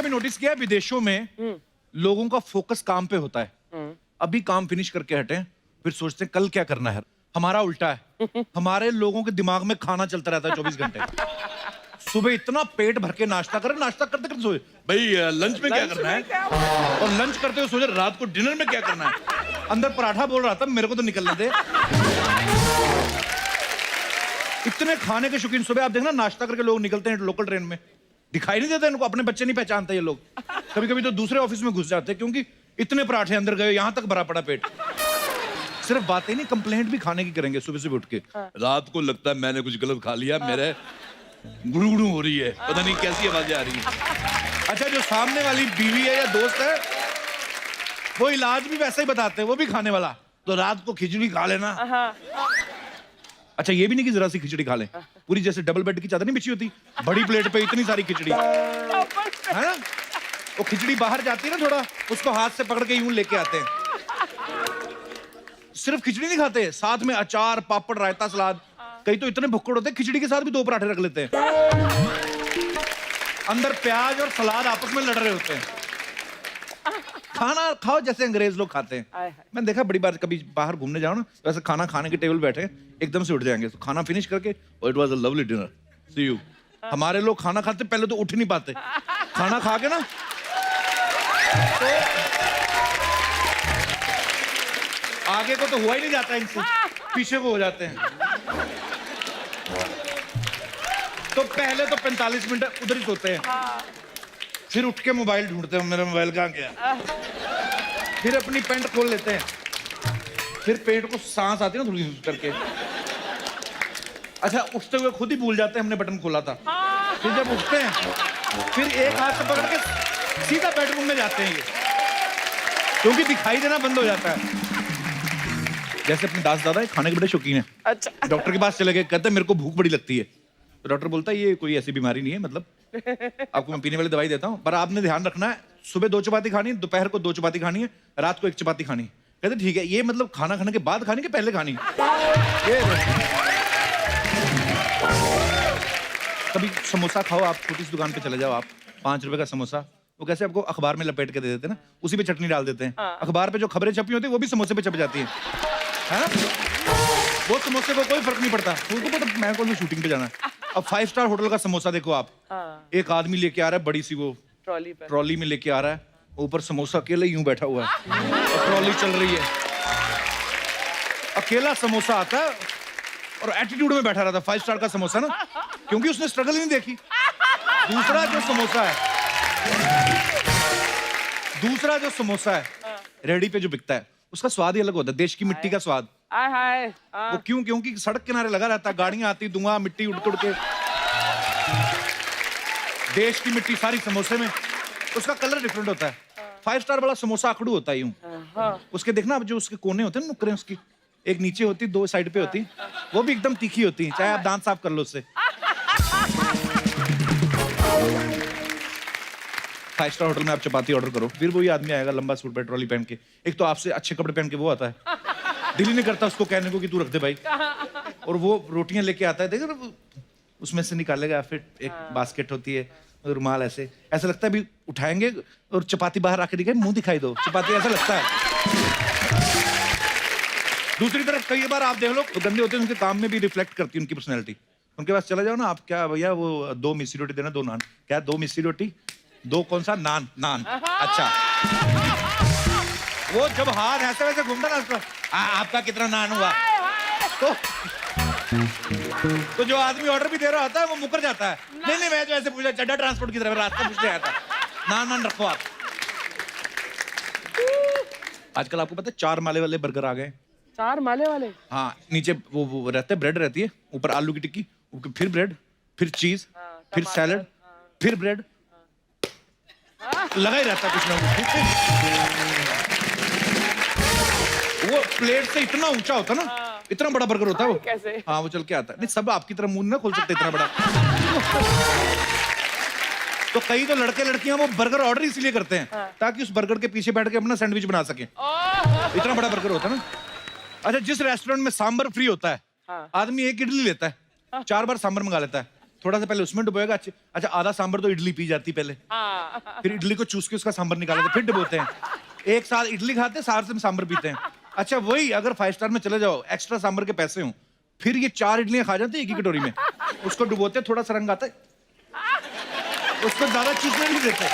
कभी नोटिस किया है विदेशों में लोगों का फोकस काम पे होता है। अभी काम फिनिश करके हटे फिर सोचते हैं कल क्या करना है। हमारा उल्टा है, हमारे लोगों के दिमाग में खाना चलता रहता है 24 घंटे। सुबह इतना पेट भर के नाश्ता करें, नाश्ता करते करते सोचे भाई लंच में क्या करना है, और लंच करते हुए सोचे रात को डिनर में क्या करना है। अंदर पराठा बोल रहा था मेरे को तो निकलने दे। इतने खाने के शौकीन। सुबह आप देखना नाश्ता करके लोग निकलते हैं लोकल ट्रेन में, दिखाई नहीं देता इनको, अपने बच्चे नहीं पहचानते ये लोग। कभी कभी तो दूसरे ऑफिस में घुस जाते हैं क्योंकि इतने पराठे अंदर गए, यहां तक भरा पड़ा पेट। सिर्फ बातें नहीं, कंप्लेंट भी खाने की करेंगे सुबह सुबह उठ के। रात को लगता है मैंने कुछ गलत खा लिया, मेरे गुड़गुड़ू हो रही है, पता नहीं कैसी आवाजें आ रही है। अच्छा, जो सामने वाली बीवी है या दोस्त है वो इलाज भी वैसा ही बताते हैं, वो भी खाने वाला, तो रात को खिचड़ी खा लेना। अच्छा, ये भी नहीं कि जरा सी खिचड़ी खा ले, पूरी जैसे डबल बेड की चादर नहीं बिछी होती, बड़ी प्लेट पे इतनी सारी खिचड़ी है ना। वो खिचड़ी बाहर जाती है ना थोड़ा, उसको हाथ से पकड़ के यूं लेके आते हैं। सिर्फ खिचड़ी नहीं खाते, साथ में अचार, पापड़, रायता, सलाद। कई तो इतने भुक्कड़ होते हैं खिचड़ी के साथ भी 2 पराठे रख लेते हैं। अंदर प्याज और सलाद आपस में लड़ रहे होते हैं। खाना खाओ जैसे अंग्रेज लोग खाते हैं। मैंने देखा बड़ी बार, कभी बाहर घूमने जाओ ना, वैसे खाना खाने के टेबल बैठे एकदम से उठ जाएंगे, तो खाना फिनिश करके it was a lovely dinner, see you. हमारे लोग खाना खाते पहले तो उठ नहीं पाते, खाना खा के ना तो आगे को तो हुआ ही नहीं जाता इनसे, पीछे को हो जाते हैं। तो पहले तो 45 मिनट उधर ही सोते हैं, फिर उठ के मोबाइल ढूंढते हैं, मेरा मोबाइल कहाँ गया। फिर अपनी पैंट खोल लेते हैं, फिर पेट को सांस आती है ना थोड़ी करके। अच्छा, उठते हुए खुद ही भूल जाते हैं हमने बटन खोला था। फिर जब उठते हैं फिर एक हाथ से पकड़ के सीधा बेडरूम में जाते हैं ये, क्योंकि दिखाई देना बंद हो जाता है। जैसे अपने दास दादा खाने के बड़े शौकीन है। अच्छा। डॉक्टर के पास चले गए, कहते हैं मेरे को भूख बड़ी लगती है। तो डॉक्टर बोलता है ये कोई ऐसी बीमारी नहीं है, मतलब आपको मैं पीने वाली दवाई देता हूँ, पर आपने ध्यान रखना है सुबह 2 चपाती खानी है, दोपहर को 2 चपाती खानी है, रात को 1 चपाती खानी है। कहते ठीक है, ये मतलब खाना खाने के बाद खानी कि पहले खानी है। कभी समोसा खाओ आप, छोटी सी दुकान पे चले जाओ आप, 5 रुपए का समोसा, वो कैसे आपको अखबार में लपेट के दे देते हैं ना, उसी पे चटनी डाल देते हैं। अखबार पे जो खबरें छपी होती है वो भी समोसे पे छप जाती है। वो समोसे को कोई फर्क नहीं पड़ता, उनको पता मैं कौन सी शूटिंग पे जाना है। अब 5 स्टार होटल का समोसा देखो आप, एक आदमी लेके आ रहा है बड़ी सी वो ट्रॉली में लेके आ रहा है, ऊपर समोसा अकेले यूं बैठा हुआ है और ट्रॉली चल रही है, अकेला समोसा आता है और एटीट्यूड में बैठा रहता है। 5 स्टार का समोसा ना, क्योंकि उसने स्ट्रगल नहीं देखी। दूसरा जो समोसा है रेडी पे जो बिकता है, उसका स्वाद ही अलग होता है, देश की मिट्टी का स्वाद। वो क्यों? क्योंकि सड़क किनारे लगा रहता है, गाड़ियां आती, धुआं, मिट्टी उड़ के, देश की मिट्टी सारी समोसे में, उसका कलर डिफरेंट होता है। 5 स्टार वाला समोसा आकड़ू होता है यूं, उसके देखना अब जो उसके कोने होते हैं ना, नुकरे उसकी, एक नीचे होती, 2 साइड पे होती, वो भी एकदम तीखी होती है, चाहे आप दांत साफ कर लो उससे। 5 स्टार होटल में आप चपाती ऑर्डर करो, फिर वही आदमी आएगा लंबा सूट पे ट्रॉली पहन के, एक तो आपसे अच्छे कपड़े पहन के वो आता है, दिल ही नहीं करता उसको कहने को कि तू रख दे भाई, और वो रोटियां लेके आता है, देखो उसमें से निकालेगा, फिर एक बास्केट होती है, रुमाल, ऐसा लगता है अभी उठाएंगे और चपाती बाहर आके दिखाए, मुंह दिखाई दो चपाती, ऐसा लगता है। दूसरी तरफ कई बार आप देख लो तो गंदे होते हैं, उनके काम में भी रिफ्लेक्ट करती है उनकी पर्सनैलिटी। उनके पास चला जाओ ना आप, क्या भैया वो 2 मिस्सी रोटी देना, 2 नान। क्या 2 मिस्सी रोटी, 2 कौन सा नान? अच्छा, वो जब हाथ ऐसे वैसे घूमता ना उसका, आपका कितना नान हुआ, तो जो आदमी ऑर्डर भी दे रहा होता है वो मुकर जाता है। नहीं मैं तो ऐसे पूछा, चड्डा ट्रांसपोर्ट की तरफ रास्ता पूछने आया था, नान रखो आप। आजकल आपको पता है 4 माले वाले बर्गर आ गए। 4 माले वाले? हाँ, नीचे वो रहते हैं, ब्रेड रहती है, ऊपर आलू की टिक्की, फिर ब्रेड, फिर चीज, फिर सैलड, फिर ब्रेड, लगा ही रहता है कुछ ना कुछ। वो प्लेट से इतना ऊंचा होता ना, इतना बड़ा बर्गर होता है वो। कैसे? हाँ, वो चल के आता है। नहीं, सब आपकी तरह मुंह ना खोल सकते इतना बड़ा। तो कई तो लड़के लड़कियां वो बर्गर ऑर्डर इसलिए करते हैं ताकि उस बर्गर के पीछे बैठ के अपना सैंडविच बना सके, इतना बड़ा बर्गर होता है ना। अच्छा, जिस रेस्टोरेंट में सांभर फ्री होता है, आदमी 1 इडली लेता है, 4 बार सांभर मंगा लेता है, थोड़ा सा पहले उसमें डुबोएगा। अच्छा आधा सांभर तो इडली पी जाती पहले, फिर इडली को चूस के उसका सांभर निकालते, फिर डुबोते हैं। एक साथ इडली खाते, साथ में सांभर पीते हैं। अच्छा वही अगर 5 स्टार में चले जाओ, एक्स्ट्रा सांभर के पैसे हों, फिर ये 4 इडलियां खा जाते हैं एक ही कटोरी में। उसको डुबोते, थोड़ा सा रंग आता है, उसको ज्यादा चूसने नहीं देते।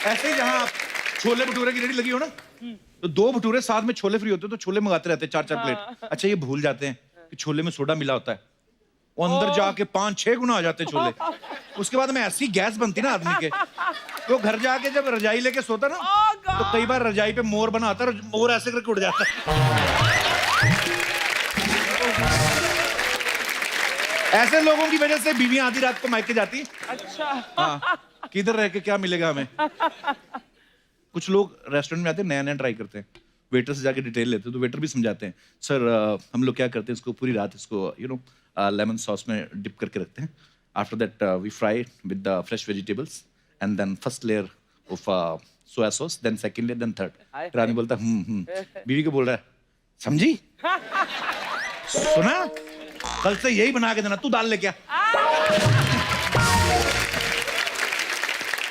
ऐसे ही जहां आप छोले भटूरे की रेडी लगी हो ना, तो 2 भटूरे साथ में छोले फ्री होते हैं, तो छोले मंगाते रहते हैं 4-4 प्लेट। अच्छा ये भूल जाते हैं कि छोले में सोडा मिला होता है, वो अंदर जाके 5-6 गुना हो जाते छोले। उसके बाद में ऐसी गैस बनती ना आदमी के, तो घर जाके जब रजाई लेके सोता ना, तो कई बार रजाई पे मोर बना आता है, मोर ऐसे करके उड़ जाता है। ऐसे लोगों की वजह से बीवियां आधी रात को मायके जाती। अच्छा। हाँ, किधर रह के क्या मिलेगा हमें। कुछ लोग रेस्टोरेंट में आते हैं, नया नया ट्राई करते हैं, वेटर से जाके डिटेल लेते हैं, तो वेटर भी समझाते हैं, सर हम लोग क्या करते हैं, इसको पूरी रात इसको लेमन सॉस में डिप करके रखते हैं। After that we fry with the fresh vegetables and then first layer of soya sauce, then second layer, then third. फिर आदमी बोलता बीवी को बोल रहा है, समझी, सुना, कल से यही बना के देना, तू दाल लेके आ।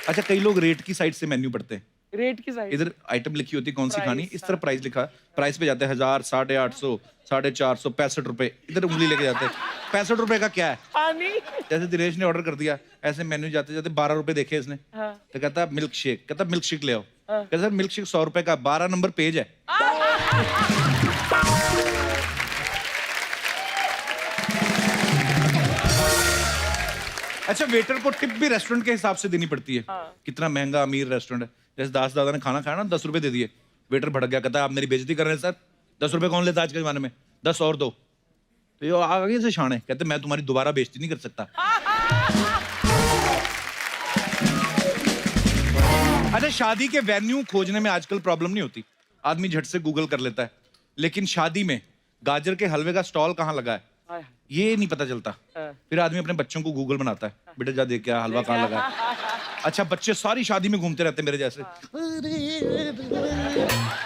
अच्छा कई लोग रेट की साइड से मेन्यू पढ़ते हैं, रेट की साइड, इधर आइटम लिखी होती है कौन सी प्राइस, खानी, इस तरह प्राइस लिखा, प्राइस पे जाते हैं 1000, 850, 450, 65 रुपए, इधर उंगली लेके जाते हैं। 65 रुपए का क्या है? पानी। जैसे दिनेश ने ऑर्डर कर दिया, ऐसे मेन्यू जाते जाते 12 रुपए देखे इसने, तो कहता मिल्क शेक, कहता मिल्क शेक ले आओ, कहता सर मिल्क शेक 100 रुपए का, 12 नंबर पेज है। अच्छा वेटर को टिप भी रेस्टोरेंट के हिसाब से देनी पड़ती है। कितना महंगा अमीर रेस्टोरेंट है, जैसे दास दादा ने खाना खाया ना, 10 रुपए दे दिए, वेटर भड़क गया, कहता है आप मेरी बेइज्जती कर रहे हैं सर, 10 रुपए कौन लेता आज के जमाने में, 10 और दो। तो ये आगे से शान है, कहते मैं तुम्हारी दोबारा बेइज्जती नहीं कर सकता। अच्छा शादी के वेन्यू खोजने में आजकल प्रॉब्लम नहीं होती, आदमी झट से गूगल कर लेता है, लेकिन शादी में गाजर के हलवे का स्टॉल कहाँ लगा है ये नहीं पता चलता। फिर आदमी अपने बच्चों को गूगल बनाता है, बेटा जा देख क्या हलवा कहाँ लगा है। अच्छा बच्चे सारी शादी में घूमते रहते मेरे जैसे,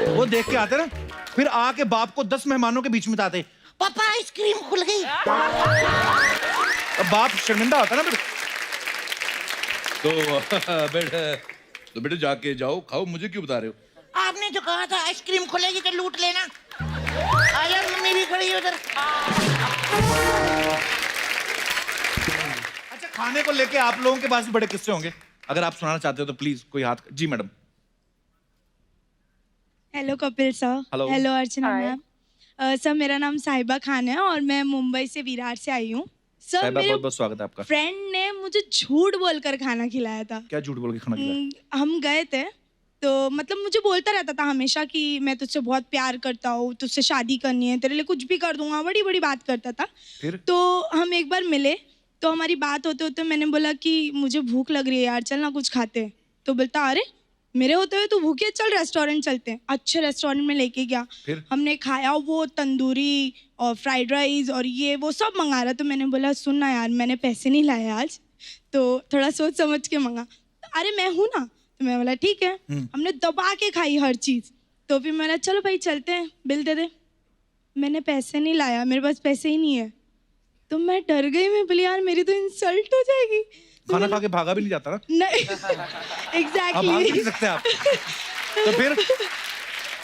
वो देख के आते ना, फिर आके बाप को 10 मेहमानों के बीच में बताते, पापा आइसक्रीम खुल गई। अब बाप शर्मिंदा होता ना फिर, तो बेटे जाके जाओ खाओ, मुझे क्यों बता रहे हो? आपने जो कहा था आइसक्रीम खुलेगी तो लूट लेना। आजा मम्मी भी खड़ी है उधर। अच्छा खाने को लेके आप लोगों के पास भी बड़े किस्से होंगे, अगर आप सुनाना चाहते हो तो प्लीज कोई हाथ। जी madam. Hello Kapil sir. Hello. Hello Archana hi. Ma'am. Sir मेरा नाम साहिबा खान है और मैं मुंबई से विरार से आई हूँ। सर साहिबा मेरे बहुत बहुत स्वागत है आपका। फ्रेंड ने मुझे झूठ बोलकर खाना खिलाया था। क्या झूठ बोल के खाना खिलाया? हम गए थे तो मतलब मुझे बोलता रहता था हमेशा कि मैं तुझसे बहुत प्यार करता हूँ, तुझसे शादी करनी है, तेरे लिए कुछ भी कर दूंगा, बड़ी बड़ी बात करता था। फिर? तो हम एक बार मिले तो हमारी बात होते होते मैंने बोला कि मुझे भूख लग रही है यार, चल ना कुछ खाते हैं। तो बोलता अरे मेरे होते हुए तू भूखी है, चल रेस्टोरेंट चलते हैं। अच्छे रेस्टोरेंट में लेके गया, फिर? हमने खाया, वो तंदूरी और फ्राइड राइस और ये वो सब मंगा रहा। तो मैंने बोला सुन ना यार, मैंने पैसे नहीं लाए आज, तो थोड़ा सोच समझ के मंगा। अरे मैं हूँ ना, तो मैं बोला ठीक है। हमने दबा के खाई हर चीज़। तो फिर मैंने चलो भाई चलते हैं, बिल दे दे। मैंने पैसे नहीं लाया, मेरे पास पैसे ही नहीं है। तो मैं डर गई, मैं बोली यार मेरी तो इंसल्ट हो जाएगी। खाना खा के भागा भी नहीं जाता ना? नहीं आप भाग भी नहीं एग्जैक्टली। सकते आप। तो फिर?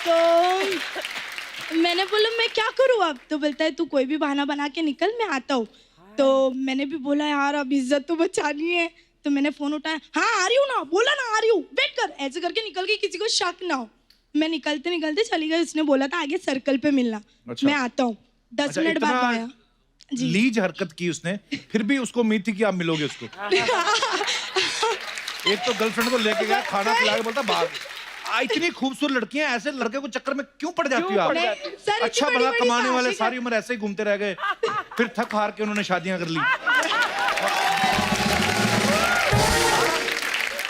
तो मैंने बोला मैं क्या करूँ अब? तो बोलता है तू कोई भी बहाना बना के निकल, मैं आता हूँ। तो मैंने भी बोला यार अब इज्जत तो बचानी है। तो मैंने फोन उठाया, हाँ आ रही हूँ ना, बोला ना आ रही हूँ, वेट कर, ऐसे करके निकल गई, किसी को शक ना हो। मैं निकलते निकलते चली गई, उसने बोला था आगे सर्कल पे मिलना। अच्छा। मैं आता हूँ, 10 अच्छा, मिनट बाद इतना आया। जी। लीज हरकत की उसने, फिर भी उसको उम्मीद थी कि आप मिलोगे उसको। एक तो गर्लफ्रेंड को लेके गया, खाना खिला के बोलता भाग। इतनी खूबसूरत लड़कियां, ऐसे लड़के को चक्कर में क्यों पड़ जाती हो आप? नहीं, सर, इतनी अच्छा बड़ी भला बड़ी कमाने वाले शादी सारी उम्र ऐसे ही घूमते रह गए, फिर थक हार के उन्होंने शादियां कर ली।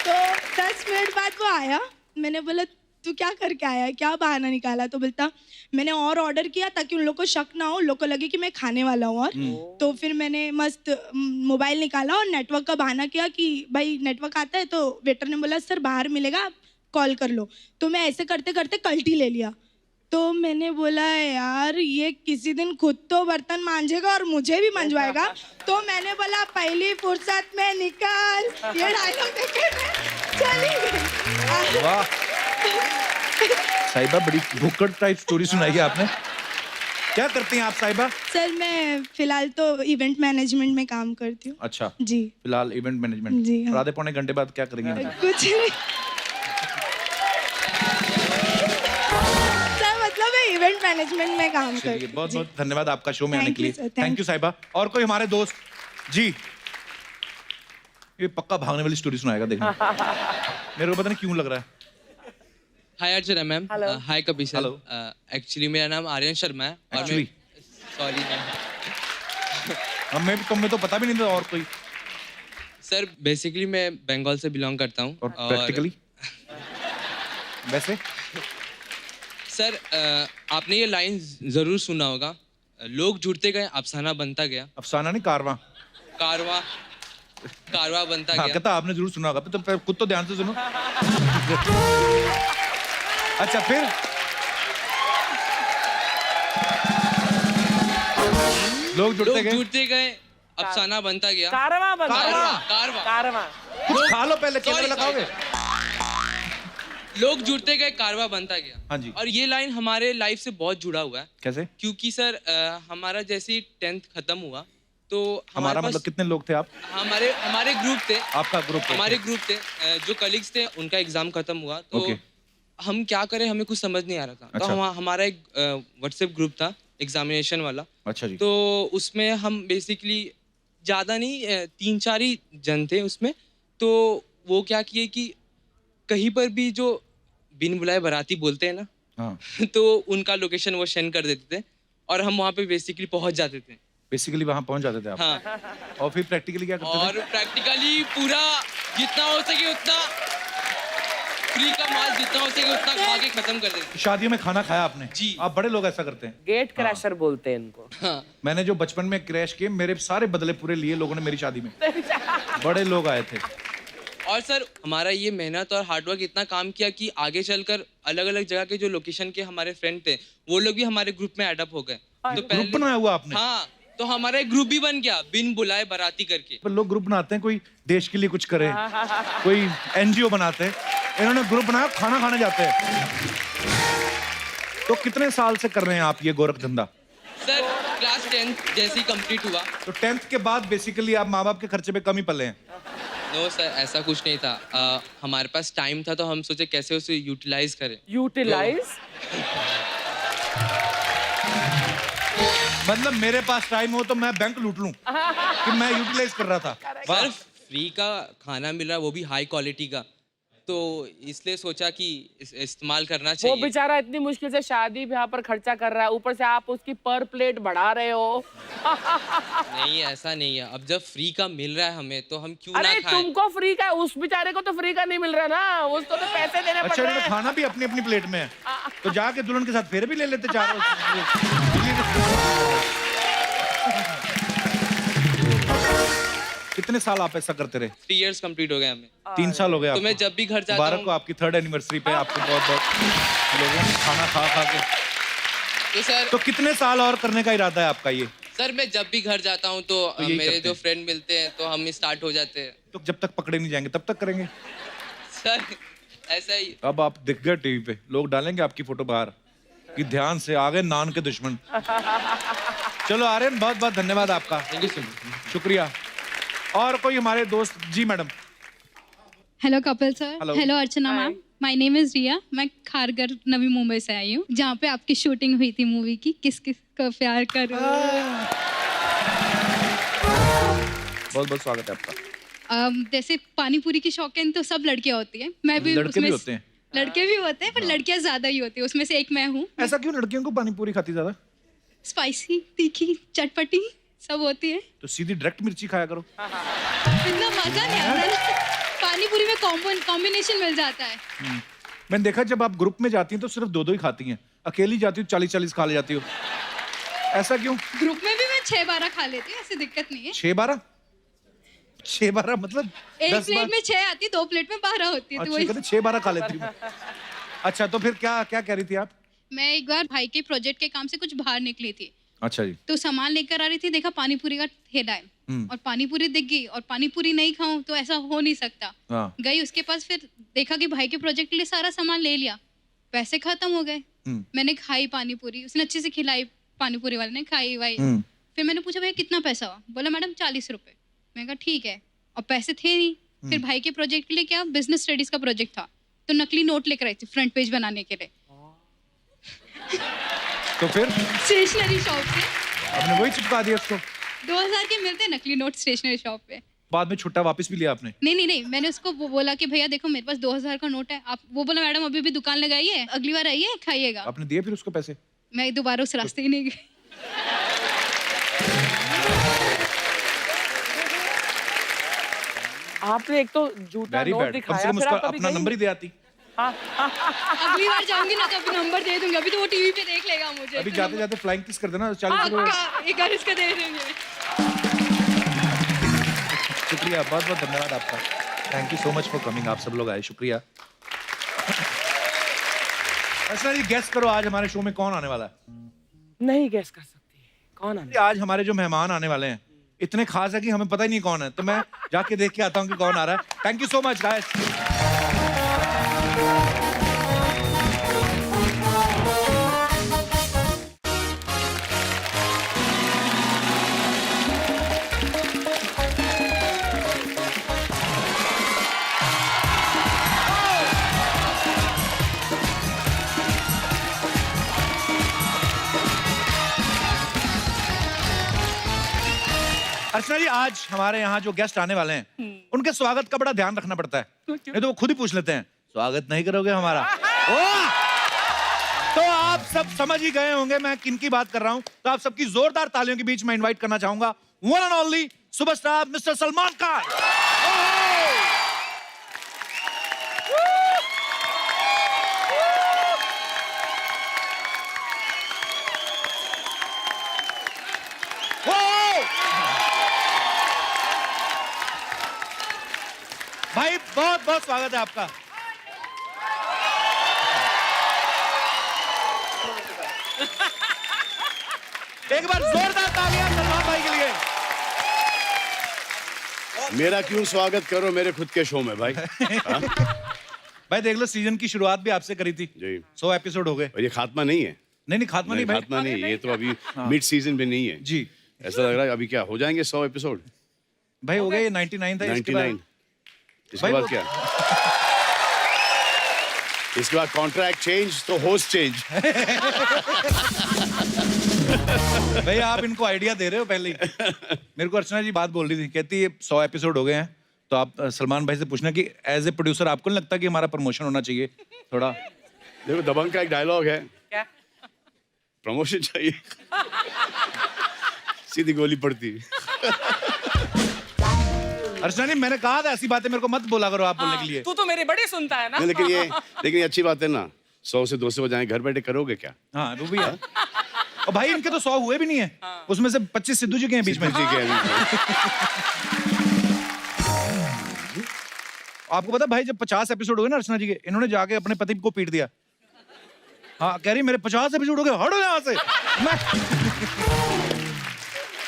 तो 10 मिनट बाद वो आया, मैंने बोला तू क्या करके आया है, क्या बहाना निकाला? तो बोलता मैंने और ऑर्डर किया ताकि उन लोग को शक ना हो, उन लोग को लगे कि मैं खाने वाला हूँ। और तो फिर मैंने मस्त मोबाइल निकाला और नेटवर्क का बहाना किया कि भाई नेटवर्क आता है। तो वेटर ने बोला सर बाहर मिलेगा, आप कॉल कर लो। तो मैं ऐसे करते करते कल्टी ले लिया। तो मैंने बोला यार ये किसी दिन खुद तो बर्तन मांजेगा और मुझे भी मंजवाएगा, तो मैंने बोला पहली फुर्सत में निकल, ये डायलॉग देके मैं चली गई। वाह साहिबा, बड़ी भुक्कड़ टाइप स्टोरी सुनाई है आपने। क्या करती हैं आप साहिबा? सर मैं फिलहाल तो इवेंट मैनेजमेंट में काम करती हूँ। अच्छा, जी फिलहाल इवेंट मैनेजमेंट। जी, हाँ। और आधे पौने घंटे बाद क्या करेंगे? कुछ नहीं सर, मतलब मैं इवेंट मैनेजमेंट में काम करती चलिए, हूँ। बहुत जी। बहुत धन्यवाद आपका शो में आने Thank के you, लिए। sir, thank थैंक यू साहिबा। और कोई हमारे दोस्त जी, ये पक्का भागने वाली स्टोरी सुनाएगा, देखना। मेरे को पता नहीं क्यों लग रहा है। हाय अर्चना मैम। हाय कपिल सर। Hello. एक्चुअली मेरा नाम आर्यन शर्मा है। Actually? सॉरी हमें तो पता भी नहीं था। और कोई? सर बेसिकली मैं बंगाल से बिलोंग करता हूँ। और प्रैक्टिकली वैसे? सर आपने ये लाइन जरूर सुना होगा, लोग जुड़ते गए अफसाना बनता गया, अफसाना नहीं, कारवां। कारवा बनता हाँ, गया। कहता आपने जरूर सुना होगा, तो खुद तो ध्यान से सुनो। अच्छा, फिर लोग जुड़ते गए अफसाना बनता गया। कारवां बन कारवां। कारवां। कुछ खा लो पहले, केले Sorry, लगाओगे? लोग जुड़ते गए कारवा बनता गया। हाँ जी। और ये लाइन हमारे लाइफ से बहुत जुड़ा हुआ है, कैसे? क्योंकि सर हमारा जैसे ही 10th खत्म हुआ तो हमारा पास मतलब कितने लोग थे आप? हमारे ग्रुप थे। आपका ग्रुप? हमारे ग्रुप थे, जो कलीग्स थे उनका एग्जाम खत्म हुआ तो Okay. हम क्या करें, हमें कुछ समझ नहीं आ रहा था। अच्छा। तो हमारा एक व्हाट्सएप ग्रुप था एग्जामिनेशन वाला। अच्छा जी। तो उसमें हम बेसिकली ज़्यादा नहीं 3-4 ही जन थे उसमें। तो वो क्या किए कि कहीं पर भी जो बिन बुलाए बाराती बोलते हैं ना, हाँ। तो उनका लोकेशन वो सेंड कर देते थे और हम वहाँ पे बेसिकली पहुँच जाते थे। बेसिकली वहां पहुंच जाते थे आप। हाँ। और फिर प्रैक्टिकली क्या करते और प्रैक्टिकली पूरा जितना हो सके उतना फ्री का माल जितना हो सके उतना खा के खत्म कर देते। थे? शादियों में खाना खाया आपने? जी। आप बड़े लोग ऐसा करते हैं। गेट क्रैशर बोलते हैं इनको। हाँ। मैंने जो बचपन में क्रैश किए, मेरे सारे बदले पूरे लिए लोगों ने मेरी शादी में। बड़े लोग आए थे। और सर हमारा ये मेहनत और हार्डवर्क इतना काम किया कि आगे चलकर अलग अलग जगह के जो लोकेशन के हमारे फ्रेंड थे वो लोग भी हमारे ग्रुप में एडअप हो गए। तो ग्रुप बनाया हुआ आपने? हाँ, तो हमारा एक ग्रुप भी बन गया बिन बुलाए बाराती करके। पर लोग ग्रुप बनाते हैं, कोई देश के लिए कुछ करे, कोई एनजीओ बनाते हैं, इन्होंने ग्रुप बनाया, खाना खाने जाते हैं। तो कितने साल से कर रहे हैं आप ये गोरख धंधा? सर क्लास 10th जैसे ही कंप्लीट हुआ। तो 10th के बाद बेसिकली आप माँ बाप के खर्चे पे कम ही पले हैं? नो सर, ऐसा कुछ नहीं था। हमारे पास टाइम था तो हम सोचे कैसे उसे यूटिलाइज करें। यूटिलाइज मतलब मेरे पास टाइम हो तो मैं बैंक लूट लूं कि मैं यूटिलाइज कर रहा था। सर फ्री का खाना मिल रहा है, वो भी हाई क्वालिटी का, तो इसलिए सोचा कि इस्तेमाल करना वो चाहिए। बेचारा इतनी मुश्किल से शादी ब्याह पर खर्चा कर रहा है, ऊपर से आप उसकी पर प्लेट बढ़ा रहे हो। नहीं, ऐसा नहीं है। अब जब फ्री का मिल रहा है हमें तो हम क्यों ना अरे खाएं। तुमको फ्री का, उस बेचारे को तो फ्री का नहीं मिल रहा ना, उसको तो पैसे देने पड़ अच्छा, रहे इन्होंने हैं। खाना भी अपनी अपनी प्लेट में है, तो जाके दुल्हन के साथ फेरे भी ले लेते चारों। कितने साल आप ऐसा करते रहे? 3 years कंप्लीट हो गए हमें। 3 साल हो गए तो आपको? मैं जब भी घर जाता मुबारक हूँ हो आपकी 3rd एनिवर्सरी पे, आपको बहुत बहुत लोगों ने खाना खा खा के। तो सर तो कितने साल और करने का इरादा है आपका ये? सर मैं जब भी घर जाता हूँ तो यही मेरे करते जो हैं। फ्रेंड मिलते हैं तो हम स्टार्ट हो जाते हैं। तो जब तक पकड़े नहीं जाएंगे तब तक करेंगे? सर ऐसा ही। अब आप दिख गए टीवी पे, लोग डालेंगे आपकी फोटो बाहर कि ध्यान से आ गए नान के दुश्मन। चलो आर्यन, बहुत बहुत धन्यवाद आपका, थैंक यू सो मच। शुक्रिया। और कोई हमारे दोस्त? जी madam. Hello Kapil sir. Hello. Hello Archana ma'am. My name is Riya. मैं खारगर नवी मुंबई से आई हूँ, जहाँ पे आपकी शूटिंग हुई थी मूवी की किस किस को प्यार करो। बहुत बहुत स्वागत है आपका। जैसे पानी पूरी की शौकीन तो सब लड़कियाँ होती हैं, मैं भी लड़के उसमें भी होते हैं? लड़के भी होते हैं, पर लड़कियाँ ज्यादा ही होती है, उसमें से एक मैं हूँ। ऐसा क्यों लड़कियों को पानी पूरी खाती ज्यादा? स्पाइसी, तीखी, चटपटी सब होती है। तो सीधी डायरेक्ट मिर्ची खाया करो। इतना मजा नहीं आता ना, पानी पूरी में कॉम्बिनेशन मिल जाता है। मैंने देखा जब आप ग्रुप में जाती हैं तो सिर्फ 2-2 ही खाती हैं, अकेली जाती हो 40-40 खा ले जाती हो, ऐसा क्यों? ग्रुप में भी मैं 6-12 खा लेती हूँ, ऐसी दिक्कत नहीं है। 6-12? 6-12 मतलब एक 10 प्लेट में 6 आती, 2 प्लेट में 12 होती है, तो अच्छा, वही। कहते 6-12 खा लेती हूँ। अच्छा, तो फिर क्या क्या कह रही थी आप? मैं एक बार भाई के प्रोजेक्ट के काम से कुछ बाहर निकली थी, अच्छा जी। तो सामान लेकर आ रही थी, देखा पानी पूरी का ठेला है और पानी पूरी दिख गई और पानी पूरी नहीं खाऊं तो ऐसा हो नहीं सकता। हाँ। गई उसके पास, फिर देखा कि भाई के प्रोजेक्ट के लिए सारा सामान ले लिया, पैसे खत्म हो गए। मैंने खाई पानी पूरी, उसने अच्छे से खिलाई, पानी पूरी वाले ने खाई वाई। फिर मैंने पूछा भैया कितना पैसा हुआ, बोला मैडम 40 रुपए। मैंने कहा ठीक है, और पैसे थे नहीं। फिर भाई के प्रोजेक्ट के लिए क्या, बिजनेस स्टडीज का प्रोजेक्ट था, तो नकली नोट लेकर आई थी फ्रंट पेज बनाने के लिए। तो फिर स्टेशनरी शॉप से आपने वही चिपका दिया उसको? 2000 के मिलते हैं नकली नोट स्टेशनरी शॉप पे। बाद में छुट्टा वापस भी लिया आपने? नहीं, मैंने उसको बोला कि भैया देखो मेरे पास 2000 का नोट है। आप, वो बोला मैडम अभी भी दुकान लगाई है, अगली बार आइए खाइएगा। आपने दिए फिर उसको पैसे? मैं दोबारा उस रास्ते ही नहीं गई। आपने एक तो झूठा वेरी नोट बैड। कम से दिखाया, कम फिर उसका आप कभी अपना गई नंबर ही दे आती। अगली बार जाऊंगी ना तो अभी नंबर दे दूंगी, अभी तो वो टीवी पे देख लेगा मुझे। अभी तो जाते जाते फ्लाइंग किस कर देना 40 रुपए। एक बार इसका दे देंगे। शुक्रिया, बहुत बहुत धन्यवाद आपका। Thank you so much for coming. आप सब लोग आए, शुक्रिया। अर्चना जी गेस करो आज हमारे शो में कौन आने वाला है? नहीं गैस कर सकती कौन आने? आज हमारे जो मेहमान आने वाले हैं इतने खास है कि हमें पता ही नहीं कौन है, तो मैं जाके देख के आता हूँ कि कौन आ रहा है। Thank you so much guys. Archana ji आज हमारे यहाँ जो गेस्ट आने वाले हैं उनके स्वागत का बड़ा ध्यान रखना पड़ता है, नहीं तो वो खुद ही पूछ लेते हैं स्वागत नहीं करोगे हमारा। तो आप सब समझ ही गए होंगे मैं किन की बात कर रहा हूँ। तो आप सबकी जोरदार तालियों के बीच में इनवाइट करना चाहूंगा one and only superstar mister Salman Khan. भाई बहुत बहुत स्वागत है आपका। एक बार जोरदार तालियां सलमान भाई के लिए। मेरा क्यों स्वागत करो मेरे खुद के शो में भाई। भाई देख लो सीजन की शुरुआत भी आपसे करी थी जी। 100 एपिसोड हो गए। और ये खात्मा नहीं है। नहीं खात्मा नहीं भाई। खात्मा नहीं, ये तो अभी मिड सीजन में नहीं है जी। ऐसा लग रहा है अभी क्या हो जाएंगे 100 एपिसोड। भाई हो गए, ये 99 था। इसके बाद 99 इसके बाद क्या? इसके बाद कॉन्ट्रैक्ट चेंज तो होस्ट चेंज। भैया आप इनको आइडिया दे रहे हो पहले ही। मेरे को अर्चना जी बात बोल रही थी, कहती है 100 एपिसोड हो गए हैं, तो आप सलमान भाई से पूछना कि एज ए प्रोड्यूसर आपको नहीं लगता कि हमारा प्रमोशन होना चाहिए थोड़ा? देखो दबंग का एक डायलॉग है, क्या? प्रमोशन चाहिए सीधी गोली पड़ती। अर्चना जी मैंने कहा था ऐसी बातें मेरे को मत बोला करो आप बोलने के लिए। तू तो मेरी बड़ी सुनता है ना। नहीं, लेकिन ये अच्छी बात है ना, 100 से 200 हो जाए घर बैठे करोगे क्या? हाँ वो भी है। और भाई इनके तो 100 हुए भी नहीं है, उसमें से 25 सिद्धू जी के हैं बीच में। आपको पता भाई जब 50 एपिसोड हुए ना अर्चना जी के, इन्होंने जाके अपने पति को पीट दिया। हाँ कह रही मेरे 50 एपिसोड हो गए, हटो यहाँ से।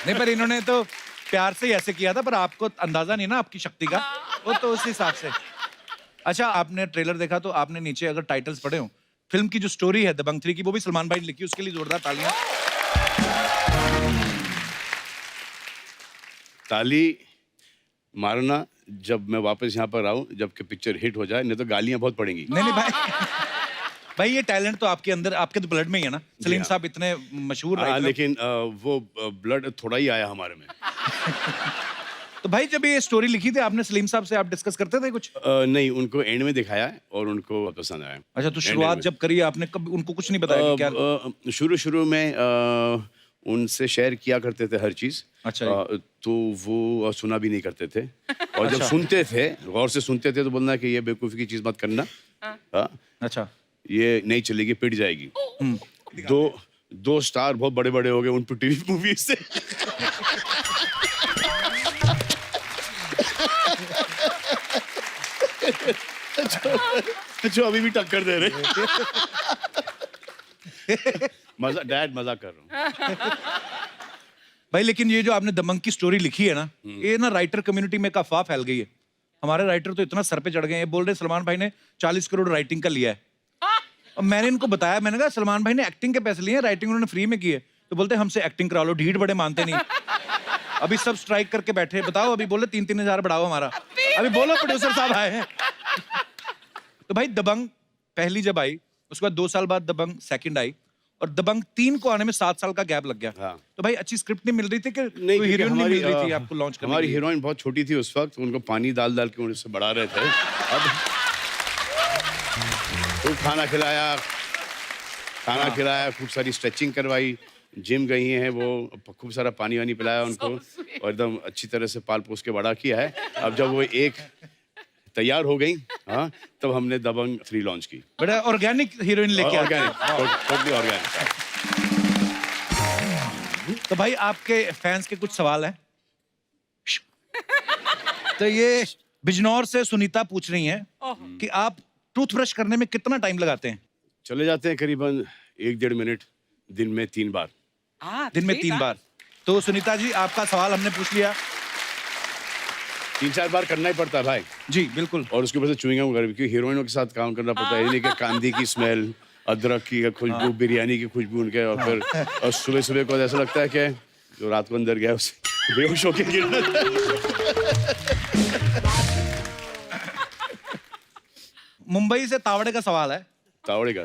नहीं पर इन्होंने तो प्यार से ही ऐसे किया था, पर आपको अंदाजा नहीं ना आपकी शक्ति का, वो तो उस हिसाब से। अच्छा आपने ट्रेलर देखा तो आपने नीचे अगर टाइटल्स पढ़े हो, फिल्म की जो स्टोरी है दबंग 3 की वो भी सलमान भाई ने लिखी, उसके लिए जोरदार तालियां। ताली मारना जब मैं वापस यहाँ पर आऊँ, जबकि पिक्चर हिट हो जाए, नहीं तो गालियां बहुत पड़ेंगी। नहीं भाई भाई ये टैलेंट तो आपके अंदर, आपके तो ब्लड में ही है ना। सलीम हाँ। साहब इतने मशहूर हाँ, राइटर। लेकिन वो ब्लड थोड़ा ही आया हमारे में। तो भाई जब ये स्टोरी लिखी थी आपने सलीम साहब से आप डिस्कस करते थे कुछ? नहीं, उनको एंड में दिखाया है और उनको पसंद आया। अच्छा तो शुरुआत जब करी आपने, कब उनको कुछ नहीं बताया कि क्या? शुरू में उनसे शेयर किया करते थे हर चीज। अच्छा तो वो सुना भी नहीं करते थे, और जब सुनते थे, गौर से सुनते थे, तो बोलना कि ये बेवकूफ़ी की चीज मत करना। हाँ, अच्छा ये नहीं चलेगी, पिट जाएगी। दो स्टार बहुत बड़े बड़े हो गए उन पर टीवी मूवी से। जो अभी भी टक्कर दे रहे। मजा डैड मजा कर रहा हूँ। भाई लेकिन ये जो आपने दबंग की स्टोरी लिखी है ना, ये ना राइटर कम्युनिटी में एक अफवाह फैल गई है। हमारे राइटर तो इतना सर पे चढ़ गए हैं, बोल रहे सलमान भाई ने 40 करोड़ राइटिंग का लिया है। और मैंने इनको बताया, मैंने कहा सलमान भाई ने एक्टिंग के पैसे लिए हैं, राइटिंग उन्होंने फ्री में की है। तो बोलते हमसे एक्टिंग करा लो, ढीठ बड़े मानते नहीं। अभी सब स्ट्राइक करके बैठे हैं, बताओ अभी बोले 3-3 हजार बढ़ाओ हमारा। अभी बोलो प्रोड्यूसर साहब आए हैं। तो भाई दबंग पहली जब आई, उसके बाद 2 साल बाद दबंग सेकंड आई, और दबंग 3 को आने में 7 साल का गैप लग गया। हाँ। तो भाई अच्छी स्क्रिप्ट नहीं मिल रही थी कि नहीं, कोई हीरोइन नहीं मिल रही थी हमारी आपको लॉन्च करने हमारी के लिए? हीरोइन बहुत छोटी थी उस वक्त, उनको पानी डाल डाल के उनसे बढ़ा रहे थे। अब खूब खाना खिलाया, खूब सारी स्ट्रेचिंग करवाई, जिम गई हैं वो, खूब सारा पानी वानी पिलाया उनको, और एकदम अच्छी तरह से पाल पोस के बड़ा किया है। अब जब वो एक तैयार हो गई, हाँ, तब हमने दबंग 3 लॉन्च की। बड़ा ऑर्गेनिक हीरोइन लेके आए। Organic, totally organic. तो भाई आपके फैंस के कुछ सवाल हैं। तो ये बिजनौर से सुनीता पूछ रही हैं कि आप टूथब्रश करने में कितना टाइम लगाते हैं? चले जाते हैं करीबन 1-1.5 मिनट, दिन में 3 बार। दिन में 3 बार। तो सुनीता जी आपका सवाल हमने पूछ लिया। 3-4 बार करना ही पड़ता है भाई। जी बिल्कुल। और उसके ऊपर से चुइंगम वगैरह, क्योंकि हीरोइनों के साथ काम करना पड़ता है। ये नहीं कि कांदी की स्मेल, अदरक की खुशबू, बिरयानी की खुशबू उनके, और फिर और सुबह सुबह को ऐसा लगता है कि जो रात को अंदर गया उसे बेहोश होके गिरना। मुंबई से तावड़े का सवाल है। तावड़े का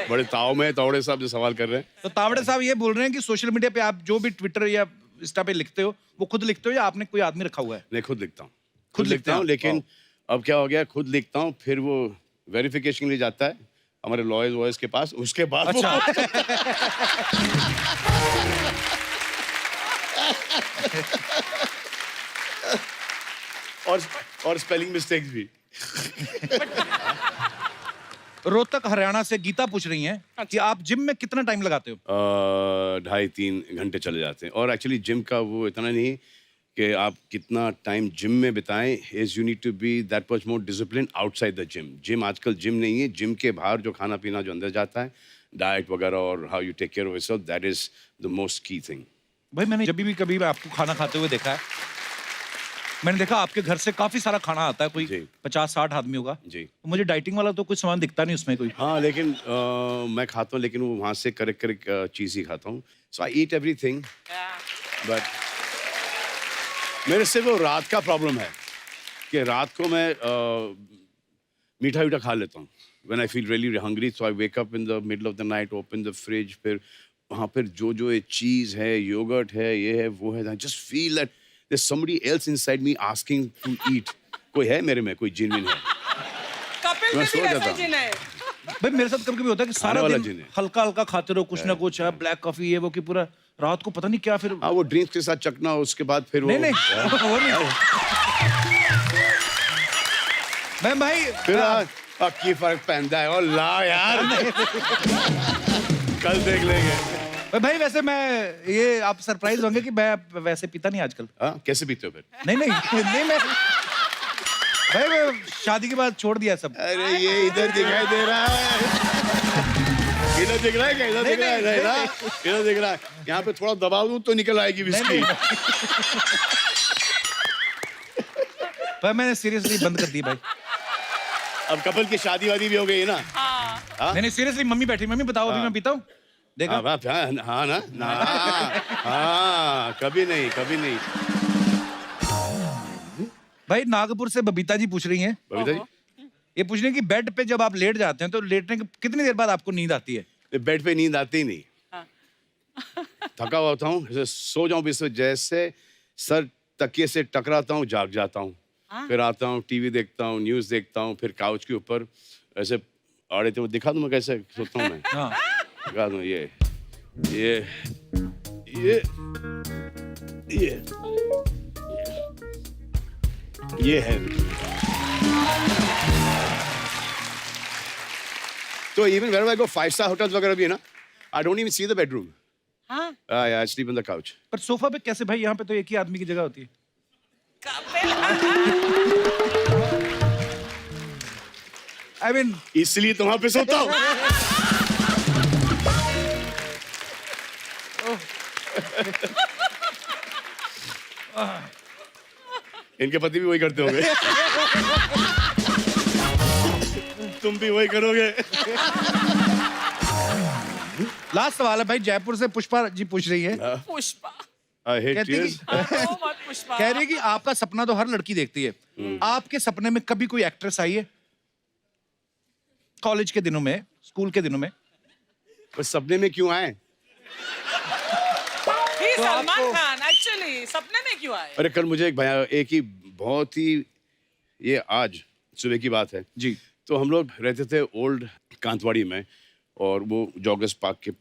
बड़े ताव में तावड़े साहब जो सवाल कर रहे हैं। तो तावड़े साहब ये बोल रहे हैं कि सोशल मीडिया पे आप जो भी ट्विटर या इंस्टा पे लिखते हो, वो खुद लिखते हो या आपने कोई आदमी रखा हुआ है? नहीं, खुद लिखता हूँ। खुद लिखते हूँ, हैं? लेकिन अब क्या हो गया, खुद लिखता हूँ, फिर वो वेरिफिकेशन के लिए जाता है हमारे लॉयर्स वॉयर्स के पास, उसके बाद अच्छा। और स्पेलिंग मिस्टेक्स भी। रोहतक हरियाणा से गीता पूछ रही हैं कि आप जिम में कितना टाइम लगाते हो? 2.5-3 घंटे चले जाते हैं। और एक्चुअली जिम का वो इतना नहीं कि आप कितना टाइम जिम में बिताएं, is you need to be that much more discipline outside the gym. Gym आजकल जिम नहीं है, जिम के बाहर जो खाना पीना जो अंदर जाता है, डाइट वगैरह, और how you take care of yourself, that is the most key thing. भाई मैंने जब भी कभी आपको खाना खाते हुए देखा है, मैंने देखा आपके घर से काफी सारा खाना आता है, कोई जी। 50-60 आदमी होगा जी। मुझे डाइटिंग वाला तो कुछ सामान दिखता नहीं उसमें कोई। हाँ, लेकिन मैं खाता हूँ, लेकिन वो वहाँ से करेक्ट चीज़ ही खाता हूँ। सो आई ईट एवरीथिंग, बट मेरे से वो रात का प्रॉब्लम है कि रात को मैं मीठा वीठा खा लेता हूँ। When I feel really hungry, so I wake up in the middle of the night, open the fridge, फिर वहाँ पर जो ये चीज़ है, योगर्ट है, ये है, वो है, I just feel that there's somebody else inside me asking to eat. कोई है मेरे में, कोई जिन है। कपिल मैं में भी सो वैसा जाता हूँ। जिन है। भाई मेरे साथ कभी कभी होता है कि सारा वाला दिन जिन है। हल्का हल्का खाते रहो, कुछ ना कुछ है, ब्लैक कॉफी ये वो, कि पूरा रात को पता नहीं क्या फिर। हाँ, वो ड्रिंक्स के साथ चकना, उसके बाद फिर वो नहीं नहीं वो नहीं। मैं भाई फिर अक्की फर्क पहनता है, और ला यार कल देख लेंगे। भाई वैसे मैं ये आप सरप्राइज होंगे कि मैं वैसे पीता नहीं आजकल। हाँ, कैसे पीते हो फिर? नहीं नहीं नहीं मैं भाई मैं शादी के बाद छोड़ दिया सब। अरे ये इधर दिखाई दे रहा है, इधर दिख रहा है क्या? इधर दिख रहा है, इधर दिख रहा है। यहाँ पे थोड़ा दबाव दूं तो निकल आएगी विस्की। भाई मैंने सीरियसली बंद कर दी भाई। अब कपल की शादी वादी भी हो गई है ना। नहीं नहीं सीरियसली, मम्मी बैठी, मम्मी बताओ अभी मैं पीता हूँ, देखा? हाँ बाप, हाँ ना, हाँ, कभी नहीं, कभी नहीं। भाई नागपुर से बबीता जी पूछ रही हैं, बबीता जी, ये पूछ रही हैं कि बेड पे जब आप लेट जाते हैं तो लेटने के कितनी देर बाद आपको नींद आती है? बेड पे नींद आती ही नहीं। थका हुआ होता हूँ, जैसे सो जाऊँ, जैसे सर तकिए से टकराता हूँ, जाग जाता हूँ। फिर आता हूँ, टीवी देखता हूँ, न्यूज़ देखता हूँ, फिर काउच के ऊपर ऐसे आड़े थे, वो दिखा दूँ मैं कैसे सोता हूँ मैं। हाँ। दिखा दूँ, ये है। तो even wherever I go, 5-star hotels वगैरह भी है ना, I don't even see the bedroom. हाँ। I sleep on the couch. पर सोफा पे कैसे भाई? यहाँ पे तो एक ही आदमी की जगह होती है। I mean, इसलिए तो वहां पे सोता हूँ। इनके पति भी वही करते होंगे। तुम भी वही करोगे। लास्ट सवाल है भाई, जयपुर से पुष्पा जी पूछ रही है। पुष्पा I hate कहती tears. ओ मत पुष्पा कह रही है कि आपका सपना तो हर लड़की देखती है, आपके सपने में कभी कोई एक्ट्रेस आई है? कॉलेज के दिनों में, स्कूल के दिनों में? बस सपने में क्यों आए? ही सलमान खान एक्चुअली सपने में क्यों आए? अरे कल मुझे एक ही बहुत ही, ये आज सुबह की बात है जी। तो हम लोग रहते थे ओल्ड कांतवाड़ी में, और वो जॉगर्स पार्क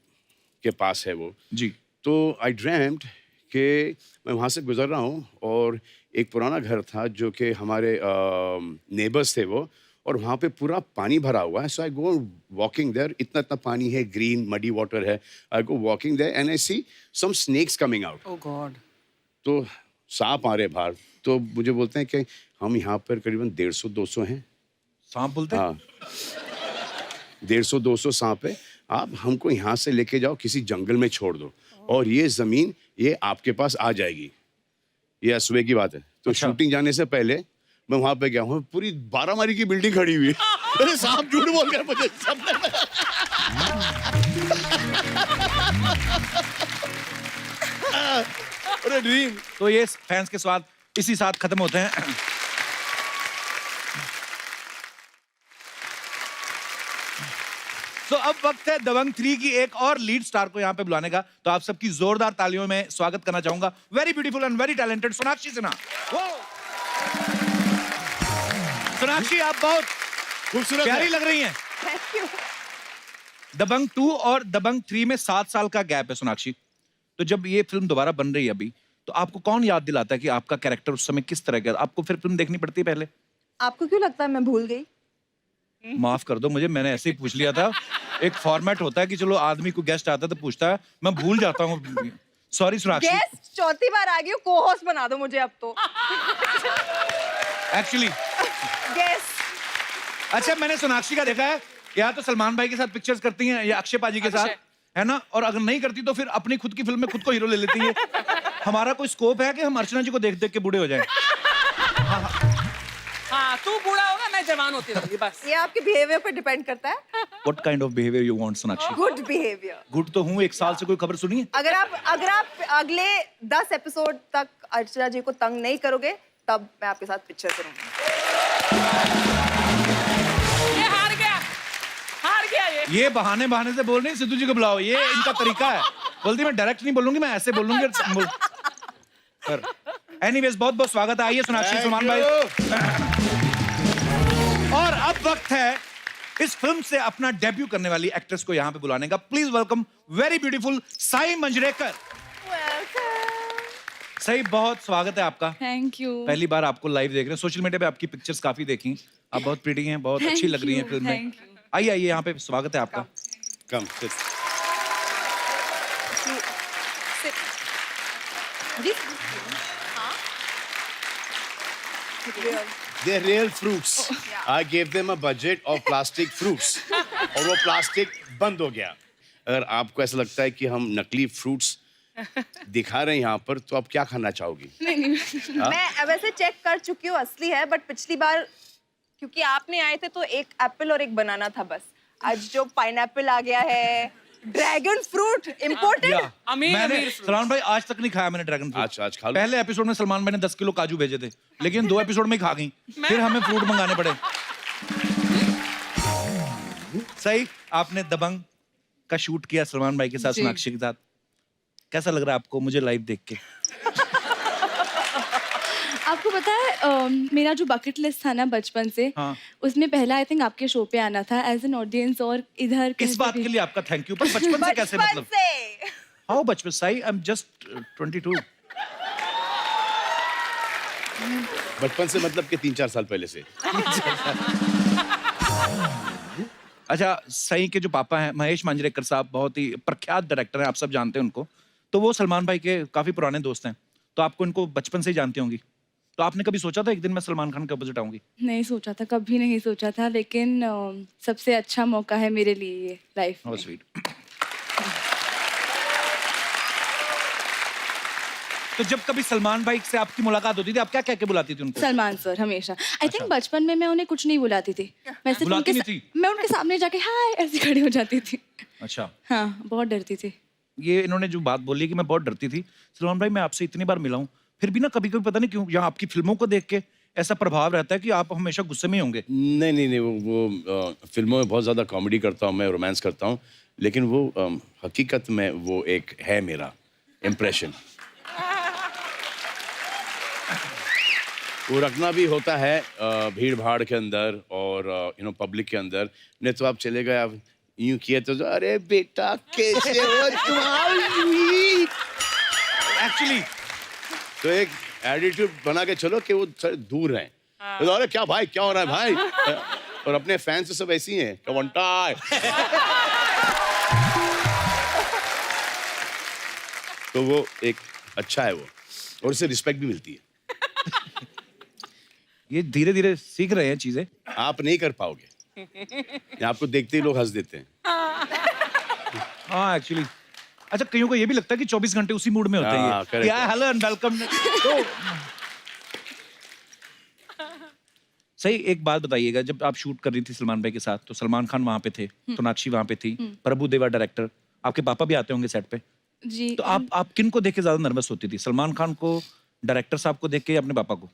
के पास है वो। जी। तो आई ड्रीम्ड कि मैं वहाँ से गुजर रहा हूँ और एक पुराना घर था जो कि हमारे नेबर्स थे वो, और वहाँ पे पूरा पानी भरा हुआ है। सो आई गो वॉकिंग देयर, इतना इतना पानी है, ग्रीन मडी वाटर है। I go walking there and I see some snakes coming out. Oh God. तो सांप आ रहे बाहर, तो मुझे बोलते हैं कि हम यहाँ पर करीबन 150-200 हैं। सांप बोलते हैं? हाँ, 150-200 सांप है, आप हमको यहाँ से लेके जाओ, किसी जंगल में छोड़ दो, और ये जमीन ये आपके पास आ जाएगी। ये सुबह की बात है। तो अच्छा। शूटिंग जाने से पहले मैं वहां पे गया हूँ, पूरी 12 मारी की बिल्डिंग खड़ी हुई है। अरे सांप झूठ बोल गया मुझे सपने में। अरे ड्रीम। तो ये फैंस के स्वाद इसी साथ खत्म होते हैं। तो अब वक्त है दबंग 3 की एक और लीड स्टार को यहाँ पे बुलाने का। तो आप सबकी जोरदार तालियों में स्वागत करना चाहूंगा very beautiful and very talented Sonakshi Sinha. Sonakshi, आप बहुत खूबसूरत प्यारी लग रही हैं। दबंग 2 और दबंग 3 में 7 साल का गैप है सोनाक्षी। तो जब ये फिल्म दोबारा बन रही है अभी, तो आपको कौन याद दिलाता है कि आपका कैरेक्टर उस समय किस तरह का? आपको फिर फिल्म देखनी पड़ती है पहले? आपको क्यों लगता है मैं भूल गई? माफ कर दो मुझे, मैंने ऐसे ही पूछ लिया था। एक फॉर्मेट होता है कि चलो आदमी को गेस्ट आता है तो पूछता है, मैं भूल जाता हूँ। सॉरी सोनाक्षी। गेस्ट चौथी बार आ गई हो, को-होस्ट बना दो मुझे अब तो। Actually guest. अच्छा, मैंने सोनाक्षी का देखा है या तो सलमान भाई के साथ पिक्चर्स करती हैं या अक्षय पाजी के साथ, है ना? और अगर नहीं करती तो फिर अपनी खुद की फिल्म में खुद को हीरो ले लेती है। हमारा कोई स्कोप है कि हम अर्चना जी को देख देख के बूढ़े हो जाएं? हाँ, तू बूढ़ा होगा, मैं जवान होती रहूंगी बस। ये आपके बिहेवियर पर डिपेंड करता है। What kind of behavior you want, Sonakshi? Good behaviour. Good तो हूँ, एक साल से कोई खबर सुनी है? अगर आप अगले 10 एपिसोड तक अर्चना जी को तंग नहीं करोगे, तब मैं आपके साथ पिक्चर करूंगी। ये हार गया ये। ये बहाने से बोल रही हैं, सिद्धू जी को बुलाओ, ये इनका तरीका है। बोलती मैं डायरेक्ट नहीं बोलूंगी, मैं ऐसे बोलूंगी। एनीवेज, बहुत बहुत स्वागत है। आइए सोनाक्षी, सलमान भाई। और अब वक्त है इस फिल्म से अपना डेब्यू करने वाली एक्ट्रेस को यहाँ पे बुलाने का। Please welcome very beautiful Sai Manjrekar. सही, बहुत स्वागत है आपका। Thank you. पहली बार आपको लाइव देख रहे हैं, सोशल मीडिया पे आपकी पिक्चर्स काफी देखी, आप बहुत प्रीटी हैं, बहुत अच्छी लग रही हैं फिल्म में। आइए आइए, यहाँ पे स्वागत है आपका। Come sit. They're real fruits. I gave them a budget of plastic fruits. और वो प्लास्टिक बंद हो गया। अगर आपको ऐसा लगता है कि हम नकली फ्रूट्स दिखा रहे हैं यहाँ पर, तो आप क्या खाना चाहोगी? मैं वैसे चेक कर चुकी हूँ, असली है, बट पिछली बार क्योंकि आपने आए थे तो एक एप्पल और एक बनाना था बस। आज जो पाइनएप्पल आ गया है, ड्रैगन फ्रूट इम्पोर्टेड। मैंने सलमान भाई आज तक नहीं खाया मैंने ड्रैगन फ्रूट। आज खा लो। पहले एपिसोड में सलमान भाई ने 10 किलो काजू भेजे थे, लेकिन 2 एपिसोड में ही खा गई, फिर हमें फ्रूट मंगाने पड़े। सही, आपने दबंग का शूट किया सलमान भाई के साथ, सोनाक्षी के साथ। कैसा लग रहा है आपको मुझे लाइव देख के? आपको पता है मेरा जो बकेट लिस्ट था ना बचपन से, हाँ। उसमें पहला आई थिंक आपके शो पे आना था एज एन ऑडियंस। और इधर इस बात के लिए आपका थैंक यू। पर बचपन से कैसे, मतलब हाउ बचपन? Sai, I am just 22। बचपन से मतलब कि 3-4 साल पहले से। अच्छा, सई के जो पापा हैं महेश मांजरेकर साहब, बहुत ही प्रख्यात डायरेक्टर हैं, आप सब जानते हैं उनको। तो वो सलमान भाई के काफी पुराने दोस्त हैं, तो आपको इनको बचपन से ही जानती होंगी। तो आपने कभी सोचा था एक दिन मैं सलमान खान के अपोजिट आऊंगी? नहीं सोचा था, कभी नहीं सोचा था, लेकिन सबसे अच्छा मौका है मेरे लिए ये लाइफ में। स्वीट। तो जब कभी सलमान भाई से आपकी मुलाकात होती थी, आप क्या कह के बुलाती थी उनको? सलमान सर हमेशा। आई थिंक बचपन में मैं उन्हें कुछ नहीं बुलाती थी, मैं सिर्फ बुलाती उनके नहीं थी? मैं उनके सामने जाके हाय ऐसे खड़ी हो जाती थी। अच्छा, हाँ, बहुत डरती थी। ये इन्होंने जो बात बोली कि मैं बहुत डरती थी, सलमान भाई मैं आपसे इतनी बार मिला हूँ, फिर भी ना कभी कभी पता नहीं क्यों यहाँ आपकी फिल्मों को देख के ऐसा प्रभाव रहता है कि आप हमेशा गुस्से में ही होंगे। नहीं वो फिल्मों में बहुत ज़्यादा कॉमेडी करता हूँ मैं, रोमांस करता हूँ, लेकिन वो हकीकत में वो एक है मेरा इम्प्रेशन। वो रखना भी होता है भीड़ भाड़ के अंदर और पब्लिक के अंदर। नहीं तो आप चले गए, आप यूं किए तो अरे बेटा कैसे हो तुम। एक्चुअली तो एक एटीट्यूड बना के चलो कि वो थोड़े दूर हैं। तो अरे क्या भाई, क्या हो रहा है भाई। और अपने फैंस तो सब ऐसी हैं, कवंटा तो वो एक अच्छा है वो, और उससे रिस्पेक्ट भी मिलती है। ये धीरे धीरे सीख रहे हैं चीजें। आप नहीं कर पाओगे, आपको देखते ही लोग हंस देते हैं। हाँ एक्चुअली, अच्छा कईयों को ये भी लगता है कि 24 घंटे उसी मूड में होते हाँ, हैं। correct, या हेलो एंड वेलकम। तो सही, एक बात बताइएगा, जब आप शूट कर रही थी सलमान भाई के साथ, तो सलमान खान वहां पे थे, सोनाक्षी वहां पे थी, प्रभु देवा डायरेक्टर, आपके पापा भी आते होंगे सेट पे। जी। तो आप किन को देख के ज्यादा नर्वस होती थी, सलमान खान को, डायरेक्टर साहब को देख के, या अपने पापा को?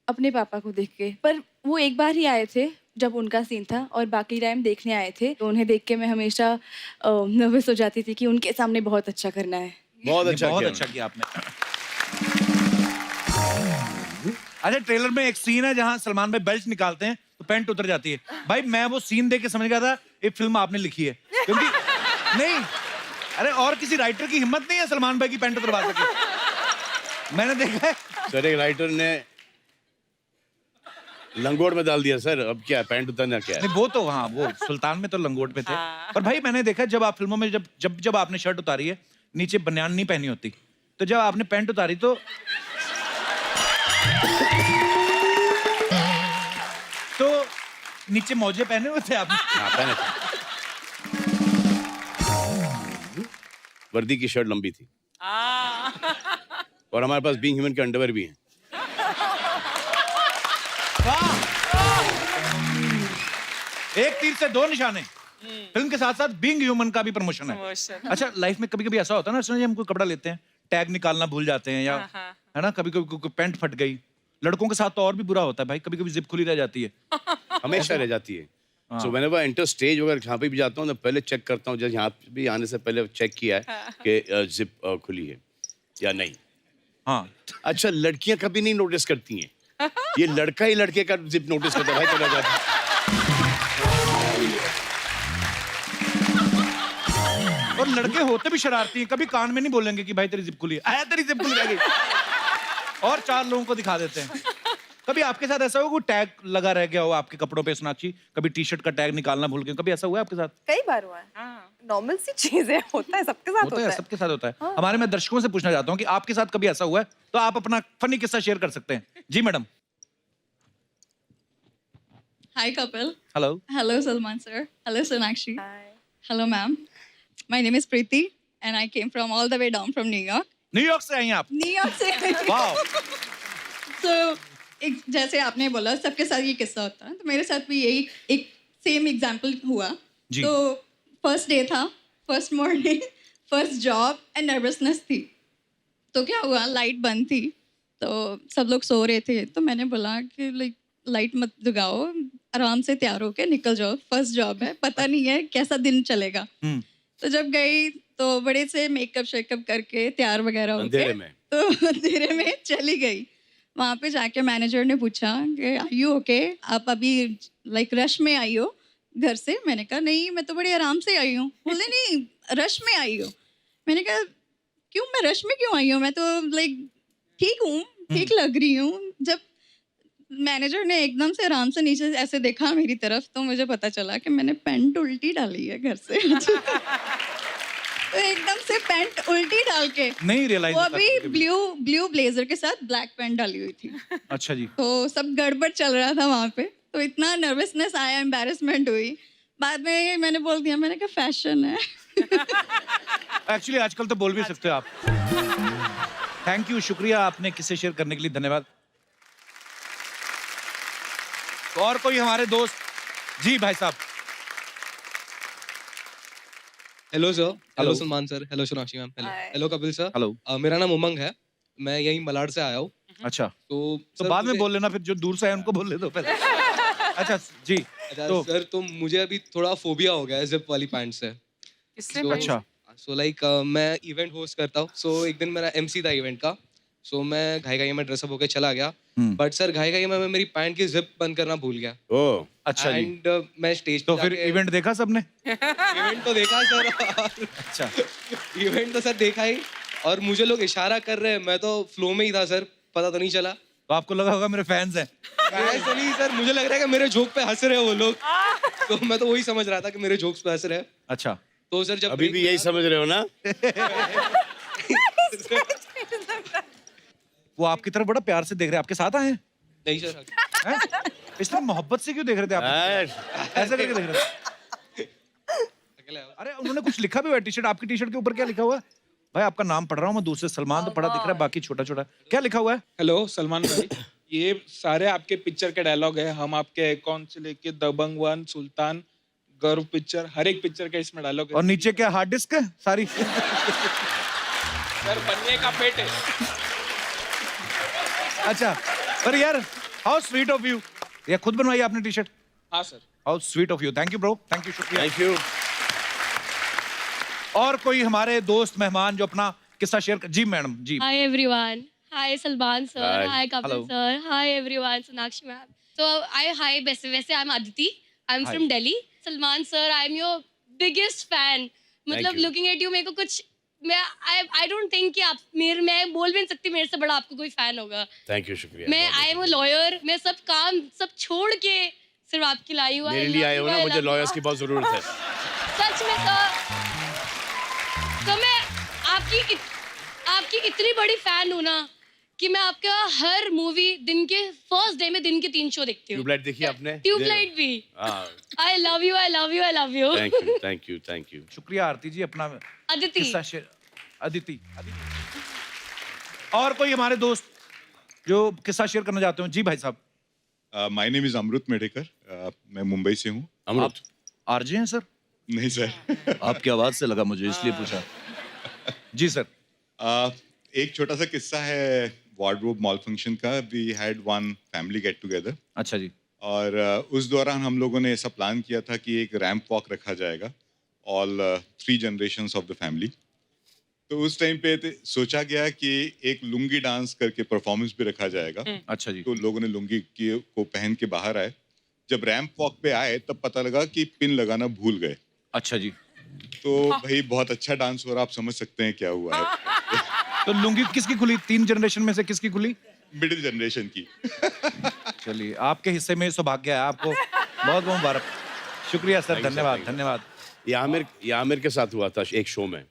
अपने पापा को देख के, पर वो एक बार ही आए थे जब उनका सीन था, और बाकी टाइम देखने आए थे, तो उन्हें देख के मैं हमेशा नर्वस हो जाती थी कि उनके सामने बहुत अच्छा करना है। बहुत अच्छा किया आपने। अच्छा, ट्रेलर में एक सीन है जहां सलमान भाई बेल्ट निकालते हैं तो पैंट उतर जाती है। भाई मैं वो सीन देख के समझ गया था ये फिल्म आपने लिखी है, क्योंकि नहीं, अरे और किसी राइटर की हिम्मत नहीं है सलमान भाई की पैंट उतरवा सके। मैंने देखा है सर, एक राइटर ने लंगोट में डाल दिया सर, अब क्या है, पैंट उतरना क्या है। नहीं, वो तो हाँ, वो सुल्तान में तो लंगोट पे थे। पर भाई मैंने देखा जब आप फिल्मों में जब आपने शर्ट उतारी है, नीचे बनियान नहीं पहनी होती, तो जब आपने पैंट उतारी तो नीचे मोजे पहने हुए थे आपने? हाँ, पहने थे। वर्दी की शर्ट लंबी थी, और हमारे पास बीइंग ह्यूमन के अंडरवेयर भी हैं। एक तीर से दो निशाने। फिल्म के साथ साथ बीइंग ह्यूमन का भी प्रमोशन है। अच्छा, लाइफ में कभी कभी ऐसा होता है ना, सुनिए हम कोई कपड़ा लेते हैं, टैग निकालना भूल जाते हैं, या है ना, कभी कभी पैंट फट गई। लड़कों के साथ तो और भी बुरा होता है भाई, कभी कभी जिप खुली रह जाती है। हमेशा रह जाती है। So whenever I enter stage, अगर जहाँ पे भी जाता हूँ तो पहले चेक करता हूँ, जब यहाँ भी आने से पहले चेक किया है कि जिप खुली है या नहीं। हाँ, अच्छा, लड़कियां कभी नहीं नोटिस करती हैं, ये लड़का ही लड़के का जिप नोटिस करता है भाई, चला जाता है। और लड़के होते भी शरारती हैं, कभी कान में नहीं बोलेंगे कि भाई तेरी जिप खुली है, आया तेरी जिप खुली रह गई, और 4 लोगों को दिखा देते हैं। कभी आपके साथ ऐसा हुआ कोई टैग लगा रह गया हो आपके कपड़ों पे, सोनाक्षी, कभी टी शर्ट का टैग निकालना भूल गए, कभी ऐसा हुआ है आपके साथ? कई बार हुआ है, नॉर्मल सी चीज है, होता है, सबके साथ होता है। सबके साथ होता है। हमारे मैं दर्शकों से पूछना चाहता हूँ कि आपके साथ कभी ऐसा हुआ है, तो आप अपना फनी किस्सा शेयर कर सकते हैं। जी madam. Hi, Kapil. Hello. Hello, Salman sir. Hello, Sonakshi. Hello, ma'am. My name is Preeti, and I came from all the way down from New York. New York से आई हैं आप? New York से। Wow. So, एक जैसे आपने बोला सबके साथ ये किस्सा होता है, तो मेरे साथ भी यही एक सेम एग्जाम्पल हुआ। जी। तो फर्स्ट डे था, first morning, first job and nervousness थी। तो क्या हुआ, लाइट बंद थी, तो सब लोग सो रहे थे, तो मैंने बोला कि लाइट मत जगाओ, आराम से तैयार होके निकल जाओ, फर्स्ट जॉब है, पता नहीं है कैसा दिन चलेगा। तो जब गई तो बड़े से मेकअप शेकअप करके तैयार वगैरह होके अंधेरे में, तो अंधेरे में चली गई। वहाँ पे जाके मैनेजर ने पूछा कि आर यू ओके, आप अभी लाइक रश में आई हो घर से? मैंने कहा नहीं, मैं तो बड़ी आराम से आई हूँ। बोले नहीं, रश में आई हो। मैंने कहा क्यों, मैं रश में क्यों आई हूँ, मैं तो लाइक ठीक हूँ, ठीक लग रही हूँ। जब मैनेजर ने एकदम से आराम से नीचे ऐसे देखा मेरी तरफ, तो मुझे पता चला कि मैंने पैंट उल्टी डाली है घर से। तो एकदम से पैंट उल्टी डाल के, नहीं रियलाइज, वो अभी ब्लू ब्लेजर के साथ ब्लैक पैंट डाली हुई थी। अच्छा जी। तो सब गड़बड़ चल रहा था वहाँ पे, तो इतना नर्वसनेस आया, एम्बैरेसमेंट हुई। बाद में मैंने बोल दिया, मैंने कहा फैशन है। एक्चुअली आजकल तो बोल भी सकते हो आप। थैंक यू, शुक्रिया आपने किस्से शेयर करने के लिए, धन्यवाद। तो और कोई हमारे दोस्त? जी भाई साहब। Hello sir, Hello. Hello Salman sir, hello Sonakshi ma'am, hello Hi. Hello Kapil sir. Hello. मेरा नाम उमंग है, मैं यहीं मलाड से आया हूँ। अच्छा, तो तो सर बाद में मुझे- बोल लेना, फिर जो दूर से आए उनको बोल ले दो पहले। अच्छा जी। अच्छा तो सर, तो मुझे अभी थोड़ा फोबिया हो गया है जिप वाली पैंट से। किससे So- भाई? अच्छा। सो लाइक मैं इवेंट होस्ट करता हूँ, सो एक दिन मेरा एमसी था इवेंट का, सो मैं घाई में ड्रेसअप होकर चला गया, बट सर घाई में मैं मेरी पैंट की जिप बंद करना भूल गया। ओह अच्छा जी। एंड मैं स्टेज तो फिर इवेंट देखा सबने? इवेंट तो देखा सर, अच्छा। इवेंट तो सर देखा ही, और मुझे लोग इशारा कर रहे हैं, मैं तो फ्लो में ही था सर, पता तो नहीं चला। तो आपको लगा होगा मेरे फैंस हैं। ऐसा नहीं सर, मुझे लग रहा है कि मेरे जोक पे हंस रहे हैं वो लोग, तो मैं तो वही समझ रहा था कि मेरे जोक्स पे हंस रहे हैं। अच्छा। तो सर जब अभी भी यही समझ रहे हो ना? वो आपकी तरफ बड़ा प्यार से देख रहे हैं, आपके साथ आए हैं? नहीं सर, हैं? इतना मोहब्बत से क्यों देख रहे थे आप? ऐसे करके देख रहे थे? अकेले आओ। अरे उन्होंने कुछ लिखा भी हुआ है टी शर्ट, आपकी टी शर्ट के ऊपर क्या लिखा हुआ है? भाई आपका नाम पढ़ रहा हूँ मैं, दूसरे सलमान तो पढ़ा दिख रहा है, बाकी छोटा छोटा क्या लिखा हुआ है? हेलो सलमान भाई, ये सारे आपके पिक्चर के डायलॉग है। हम आपके अकाउंट से लेके दबंग 1, सुल्तान, गर्व पिक्चर, हर एक पिक्चर का इसमें डायलॉग है। और नीचे क्या हार्ड डिस्क है सारी? सर बनने का पेट है। अच्छा, पर यार हाउ स्वीट ऑफ यू। ये खुद बनवाई आपने टी शर्ट? हाँ sir. How sweet of you, thank you bro, thank you, शुक्रिया। Thank you. और कोई हमारे दोस्त मेहमान जो अपना किस्सा शेयर कर? जी मैडम जी। Hi everyone. Hi Salman sir. Hi. Hi Kapil Hello. sir. Hi everyone. Sonakshi ma'am. So hi वैसे I'm Aditi. I'm Hi. from Delhi. Salman sir, I'm your biggest fan. मतलब you. looking at you मेरे को कुछ I don't think कि आप मैं बोल भी नहीं सकती मेरे से बड़ा आपको कोई फैन होगा। थैंक यू, शुक्रिया। मैं आई एम अ लॉयर, मैं सब काम सब छोड़ के सिर्फ आपके लिए आई हूँ। मेरे लिए आए हो ना, मुझे लॉयर्स की बहुत जरूरत है। सच में सर, तो मैं आपकी इतनी बड़ी फैन हूँ ना कि मैं आपका हर मूवी दिन के फर्स्ट डे में दिन के 3 शो देखती हूँ। ट्यूबलाइट देखी आपने? ट्यूबलाइट भी। हाँ। I love you, I love you, I love you. Thank you, thank you, thank you. शुक्रिया आरती जी, अपना अदिति। किस्सा शेयर। अदिति। और कोई हमारे दोस्त जो किस्सा शेयर करना चाहते हो? जी भाई साहब। My name is Amrit Medhekar. मैं मुंबई से हूँ। अमृत आरजे हैं सर? नहीं सर। आपकी आवाज से लगा मुझे, इसलिए पूछा। जी सर। एक छोटा सा किस्सा है वार्डरोब मॉल फंक्शन का। We had one family get together. अच्छा जी। और उस दौरान हम लोगों ने ऐसा प्लान किया था कि एक रैंप वॉक रखा जाएगा, all 3 generations of the family. तो उस टाइम पे सोचा गया कि एक लुंगी डांस करके परफॉर्मेंस भी रखा जाएगा। अच्छा जी। तो लोगों ने लुंगी को पहन के बाहर आए। जब रैंप वॉक पे आए तब पता लगा कि पिन लगाना भूल गए। अच्छा जी। तो भाई बहुत अच्छा डांस हो रहा, आप समझ सकते हैं क्या हुआ है। तो लुंगी किसकी खुली? 3 जनरेशन में से किसकी खुली? मिडिल जनरेशन की। चलिए, आपके हिस्से में सौभाग्य है, आपको बहुत बहुत मुबारक। शुक्रिया सर, धन्यवाद धन्यवाद। ये आमिर के साथ हुआ था एक शो में।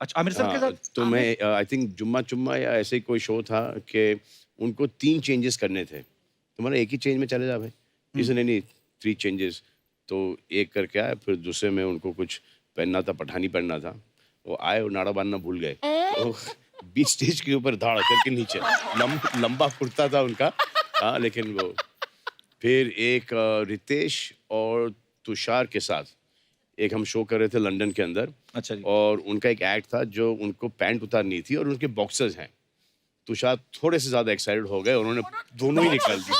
अच्छा, आमिर सर के हाँ, साथ? तो मैं आई थिंक जुम्मा चुम्मा या ऐसे ही कोई शो था कि उनको 3 चेंजेस करने थे। तुम्हारा एक ही चेंज में चले जा भाई। इसने नहीं 3 चेंजेस। तो एक करके आए, फिर दूसरे में उनको कुछ पहनना था, पठानी पहनना था। वो आए और नाड़ा बांधना भूल गए। तो बीच स्टेज के ऊपर धाड़ करके नीचे लंबा कुर्ता था उनका। हाँ, लेकिन वो फिर एक रितेश और तुषार के साथ एक हम शो कर रहे थे लंदन के अंदर। अच्छा जी। और उनका एक एक्ट था जो उनको पैंट उतारनी थी और उनके बॉक्सर्स हैं। तुषार थोड़े से ज्यादा एक्साइटेड हो गए, उन्होंने दोनों ही निकाल दी।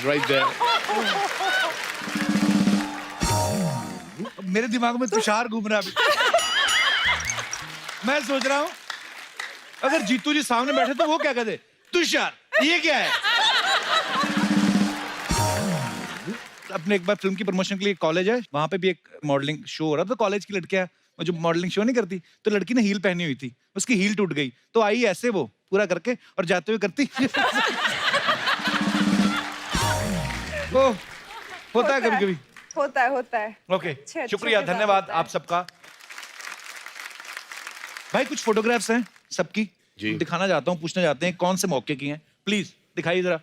right there. मेरे दिमाग में तुषार घूम रहा है अभी। मैं सोच रहा हूँ अगर जीतू जी सामने बैठे तो वो क्या कहते? तुषार, ये क्या है? अपने एक बार फिल्म की प्रमोशन के लिए कॉलेज है, वहां पे भी एक मॉडलिंग शो हो रहा था। तो कॉलेज की लड़कियां जो मॉडलिंग शो नहीं करती, तो लड़की ने हील पहनी हुई थी, उसकी हील टूट गई, तो आई ऐसे वो पूरा करके और जाते हुए करती। ओ, होता है कभी कभी। होता है। ओके, शुक्रिया, धन्यवाद आप सबका। भाई कुछ फोटोग्राफ्स हैं सबकी, जी दिखाना चाहता हूँ, पूछना चाहते हैं कौन से मौके की हैं, प्लीज दिखाइए जरा।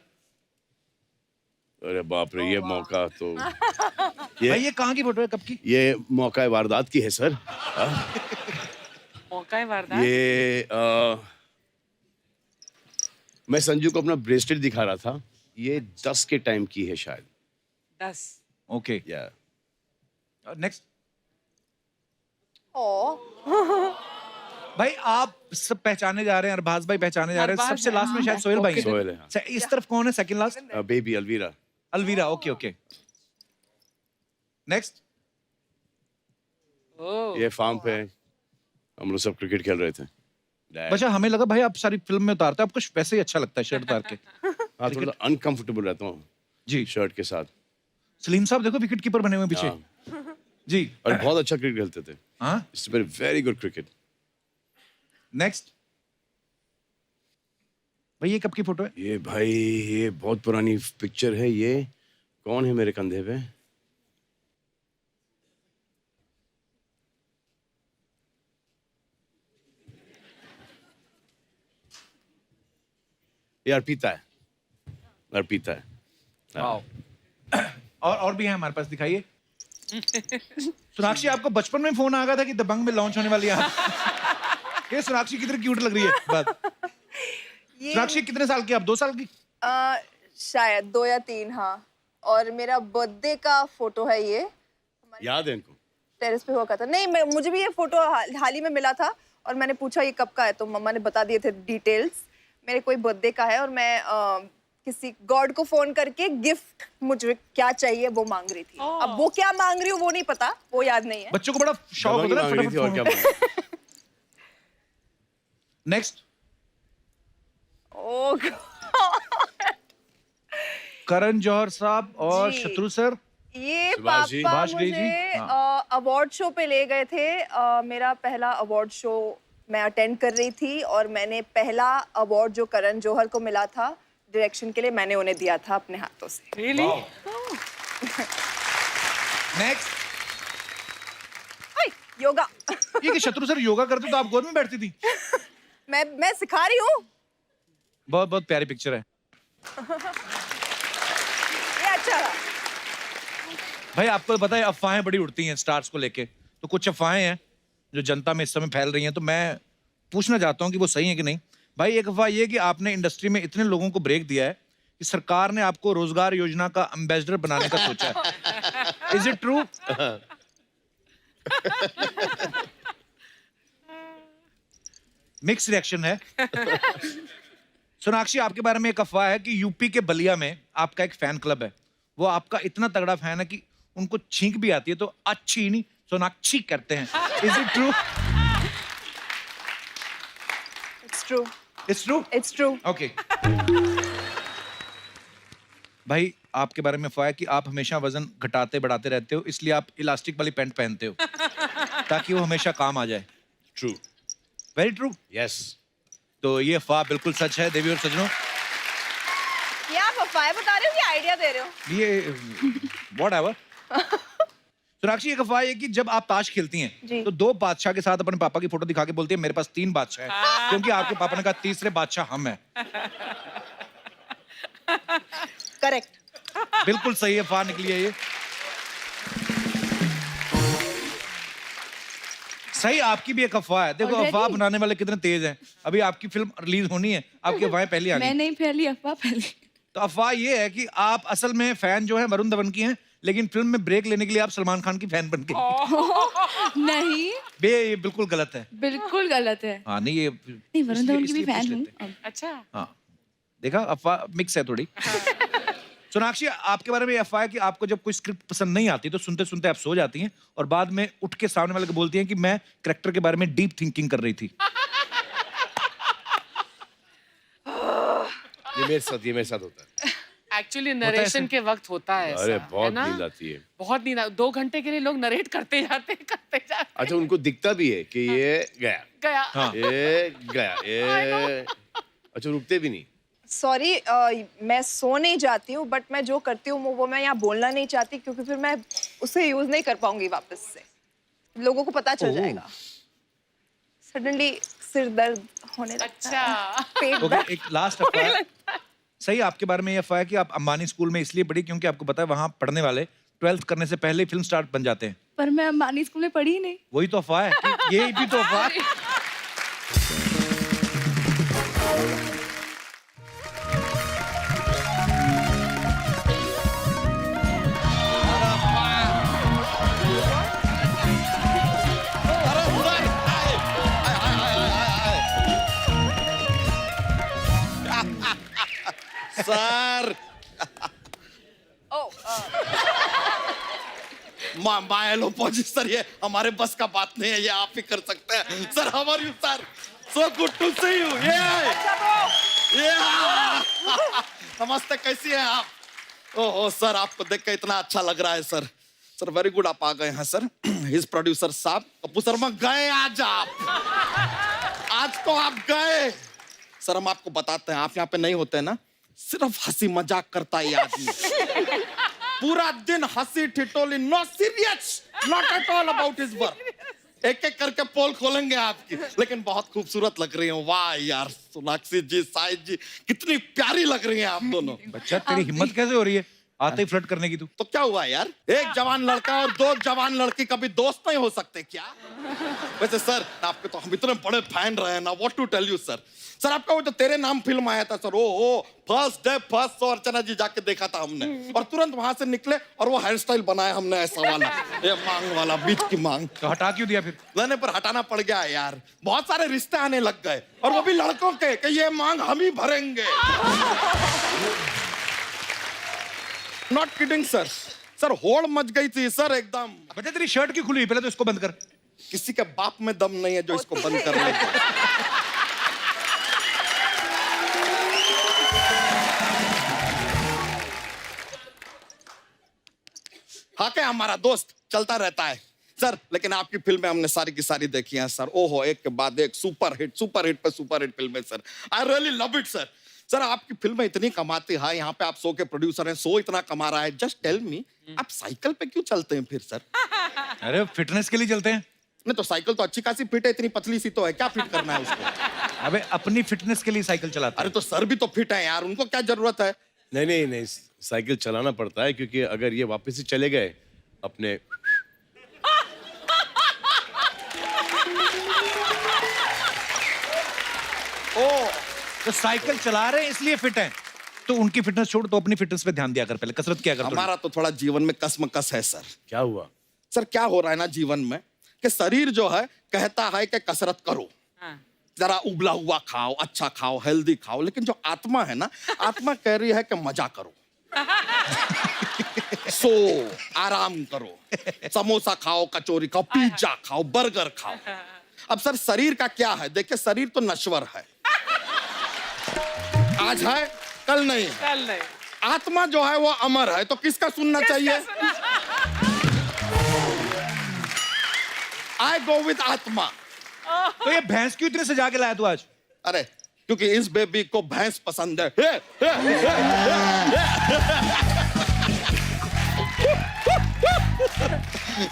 अरे बाप रे, ये मौका तो भाई ये कहाँ की फोटो है, कब की? ये मौका वारदात की है सर। पक्का है वारदात? ये मैं संजू को अपना ब्रेसलेट दिखा रहा था, ये 10 के टाइम की है शायद। 10। ओके, या नेक्स्ट। ओ भाई आप सब पहचाने जा रहे हैं, अरबाज भाई पहचाने जा रहे हैं, अरबाज सबसे है, लास्ट में शायद सोहेल भाई हैं। सोहेल है, हाँ। इस तरफ कौन है second last? Baby Alvira. Alvira, okay okay. Next. Oh, ये फार्म पे हम लोग सब क्रिकेट खेल रहे थे। बच्चा हमें लगा भाई आप सारी फिल्म में उतारते हैं, आपको वैसे ही अच्छा लगता है शर्ट उतार के। हाँ, थोड़ा अनकंफर्टेबल रहता हूँ जी शर्ट के साथ। सलीम साहब देखो विकेट कीपर बने हुए हैं पीछे। हाँ। जी, और बहुत अच्छा क्रिकेट खेलते थे। हाँ। It's very good cricket. Next. भाई ये कब की फोटो है? ये भाई ये बहुत पुरानी पिक्चर है। ये कौन है मेरे कंधे पे? ये अर्पिता है, अर्पिता है। वाओ। और भी है हमारे पास, दिखाइए। सोनाक्षी आपको बचपन में फोन आ गया था कि दबंग में लॉन्च होने वाली है? ये सोनाक्षी कितनी क्यूट लग रही है बात। सोनाक्षी कितने साल की आप? 2 साल की? शायद 2 या 3, हाँ। और मेरा बर्थडे का फोटो है ये। याद है इनको? टेरेस पे हुआ था। नहीं, मुझे भी ये फोटो हाल ही में मिला था और मैंने पूछा ये कब का है, तो मम्मा ने बता दिए थे डिटेल्स। मेरे कोई बर्थडे का है और मैं किसी गॉड को फोन करके गिफ्ट मुझे क्या चाहिए वो मांग रही थी। अब वो क्या मांग रही हूँ वो नहीं पता, वो याद नहीं है। बच्चों को बड़ा शौक होता है ना फटाफट। नेक्स्ट। ओह करण जौहर साहब और जी। शत्रु सर। ये सुभाष जी। पापा सुभाष जी, मुझे हाँ। अवार्ड शो पे ले गए थे। मेरा पहला अवार्ड शो मैं अटेंड कर रही थी और मैंने पहला अवार्ड जो करण जौहर को मिला था डायरेक्शन के लिए, मैंने उन्हें दिया था अपने हाथों से। Really? नेक्स्ट। योगा। ये कि शत्रु सर योगा करते तो आप गोद में बैठती थी? मैं सिखा रही हूँ। बहुत बहुत प्यारी पिक्चर है। ये अच्छा रहा। भाई आपको पता है अफवाहें बड़ी उड़ती हैं स्टार्स को लेके, तो कुछ अफवाहें हैं जो जनता में इस समय फैल रही हैं, तो मैं पूछना चाहता हूं कि वो सही है कि नहीं। भाई एक अफवाह ये कि आपने इंडस्ट्री में इतने लोगों को ब्रेक दिया है कि सरकार ने आपको रोजगार योजना का एम्बेसडर बनाने का सोचा है। Is it true? Mix reaction है। सोनाक्षी आपके बारे में एक अफवाह है कि यूपी के बलिया में आपका एक फैन क्लब है। वो आपका इतना तगड़ा फैन है कि उनको छींक भी आती है तो अच्छी नहीं सोनाक्षी करते हैं। Is it true? It's true. It's true? It's true. Okay. भाई आपके बारे में अफवाह है कि आप हमेशा वजन घटाते बढ़ाते रहते हो, इसलिए आप इलास्टिक वाली पैंट पहनते हो ताकि वो हमेशा काम आ जाए। ट्रू। Very true. यस। तो ये अफवाह बिल्कुल सच है देवी और सजनों। ये आप अफवाहें बता रहे हो कि आइडिया दे रहे हो? ये व्हाटएवर। सोनाक्षी एक अफवाह है कि जब आप ताश खेलती हैं जी। तो 2 बादशाह के साथ अपने पापा की फोटो दिखा के बोलती है मेरे पास 3 बादशाह हैं, क्योंकि आपके पापा ने कहा तीसरे बादशाह हम हैं। करेक्ट। बिल्कुल सही अफवाह निकली है ये। सही आपकी भी एक अफवाह है। देखो Already? अफवाह बनाने वाले कितने तेज हैं। अभी आपकी फिल्म रिलीज होनी है, आपकी अफवाहें पहले आ मैं गई। नहीं फैली अफवाह फैली। तो अफवाह ये है कि आप असल में फैन जो है वरुण धवन की हैं, लेकिन फिल्म में ब्रेक लेने के लिए आप सलमान खान की फैन बन गई। नहीं, ये बिल्कुल गलत है। बिल्कुल गलत है। हाँ नहीं ये नहीं, वरुण धवन की भी इसलिए फैन पूछ हूँ लेते हैं। अब। अच्छा। हाँ देखा अफवाह मिक्स है थोड़ी। सोनाक्षी आपके बारे में ये अफवाह है कि आपको जब कोई स्क्रिप्ट पसंद नहीं आती तो सुनते सुनते आप सो जाती हैं और बाद में उठ के सामने वाले को बोलती हैं कि मैं कैरेक्टर के बारे में डीप थिंकिंग कर रही थी। ये मेरे साथ होता है। एक्चुअली नरेशन के वक्त होता है ऐसा, अरे है बहुत ना? नींद आती है। बहुत नींद 2 घंटे के लिए लोग नरेट करते जाते अच्छा उनको दिखता भी है कि ये गया, गया। हाँ। ये गया, ये अच्छा रुकते भी नहीं। सॉरी, मैं सो नहीं जाती हूँ, बट मैं जो करती हूँ वो मैं यहाँ बोलना नहीं चाहती क्योंकि फिर मैं उसे यूज नहीं कर पाऊंगी वापस से, लोगों को पता चल जाएगा। सडनली सिर दर्द होने लगता है, पेट ओके दर्द। एक लास्ट अफवाह। सही आपके बारे में ये अफवाह है कि आप अंबानी स्कूल में इसलिए पढ़ी क्योंकि आपको पता है वहाँ पढ़ने वाले 12th करने से पहले फिल्म स्टार बन जाते हैं। पर मैं अंबानी स्कूल में पढ़ी ही नहीं। वही तो अफवाह है कि ये भी तो अफवाह है। सर माया लो पहुंची सर, ये हमारे बस का बात नहीं है, ये आप ही कर सकते हैं sir. How are you sir? So good to see you. नमस्ते, कैसी हैं आप? ओहो सर, आपको देख के इतना अच्छा लग रहा है सर। सर वेरी गुड, आप आ गए हैं सर। हिज प्रोड्यूसर साहब कपूर शर्मा गए आज, आज तो आप गए सर। हम आपको बताते हैं, आप यहाँ पे नहीं होते ना, सिर्फ हंसी मजाक करता है ये आदमी। पूरा दिन हंसी ठिठोली, no serious, not at all about his work. एक एक करके पोल खोलेंगे आपकी, लेकिन बहुत खूबसूरत लग रही हैं। वाह यार, सोनाक्षी जी, साहिद जी, कितनी प्यारी लग रही हैं आप दोनों। बच्चा, तेरी हिम्मत कैसे हो रही है आते ही फ्लर्ट करने की? तू तो क्या हुआ यार, एक जवान लड़का और दो जवान लड़की कभी दोस्त नहीं हो सकते क्या? वैसे सर, आपके तो हम इतने बड़े फैन रहे हैं ना, what to tell you sir. Sir आपका वो जो तेरे नाम फिल्म आया था सर, ओ first day first show Archana ji जाके देखा था हमने, और तुरंत वहां से निकले और वो हेयर स्टाइल बनाया हमने ऐसा वाला, ये मांग वाला, बीच की मांग। तो हटा क्यों दिया फिर? लेने पर हटाना पड़ गया यार, बहुत सारे रिश्ते आने लग गए, और वो भी लड़कों के, कि ये मांग हम ही भरेंगे। Not kidding sir. सर होड़ मच गई थी सर एकदम। बेटा तेरी शर्ट क्यों खुली हुई? पहले तो इसको बंद कर। किसी के बाप में दम नहीं है जो इसको बंद कर ले। हाँ, क्या हमारा दोस्त चलता रहता है सर, लेकिन आपकी फिल्में हमने सारी की सारी देखी हैं सर। ओहो, एक के बाद एक सुपर हिट पे सुपर हिट फिल्में sir. I really love it sir. Sir आपकी फिल्में इतनी कमाती है, यहाँ पे आप शो के प्रोड्यूसर हैं, शो इतना कमा रहा है। जस्ट टेल मी, आप साइकिल पे क्यों चलते हैं फिर सर? अरे फिटनेस के लिए चलते हैं। नहीं तो साइकिल तो अच्छी खासी फिट है, इतनी पतली सी तो है, क्या फिट करना है उसको? अबे अपनी फिटनेस के लिए साइकिल चलाते हैं। अरे तो सर भी तो फिट है यार, उनको क्या जरूरत है? नहीं, साइकिल चलाना पड़ता है, क्योंकि अगर ये वापस ही चले गए अपने तो साइकिल चला रहे हैं इसलिए फिट हैं। तो उनकी फिटनेस छोड़, तो अपनी फिटनेस पे ध्यान दिया कर, पहले कसरत किया कर। हमारा तो थोड़ा जीवन में कसमकस है सर। क्या हुआ सर? क्या हो रहा है ना जीवन में, कि शरीर जो है कहता है कि कसरत करो, जरा उबला हुआ खाओ, अच्छा खाओ, हेल्दी खाओ, लेकिन जो आत्मा है ना, आत्मा कह रही है कि मजा करो, सो आराम करो, समोसा खाओ, कचौरी खाओ, पिज्जा खाओ, बर्गर खाओ। अब सर शरीर का क्या है? देखिए, शरीर तो नश्वर है, आज है कल नहीं है। आत्मा जो है वो अमर है, तो किसका सुनना चाहिए? आई गो विद आत्मा। तो ये भैंस क्यों इतने सजा के लाया तू आज? अरे क्योंकि इस बेबी को भैंस पसंद है।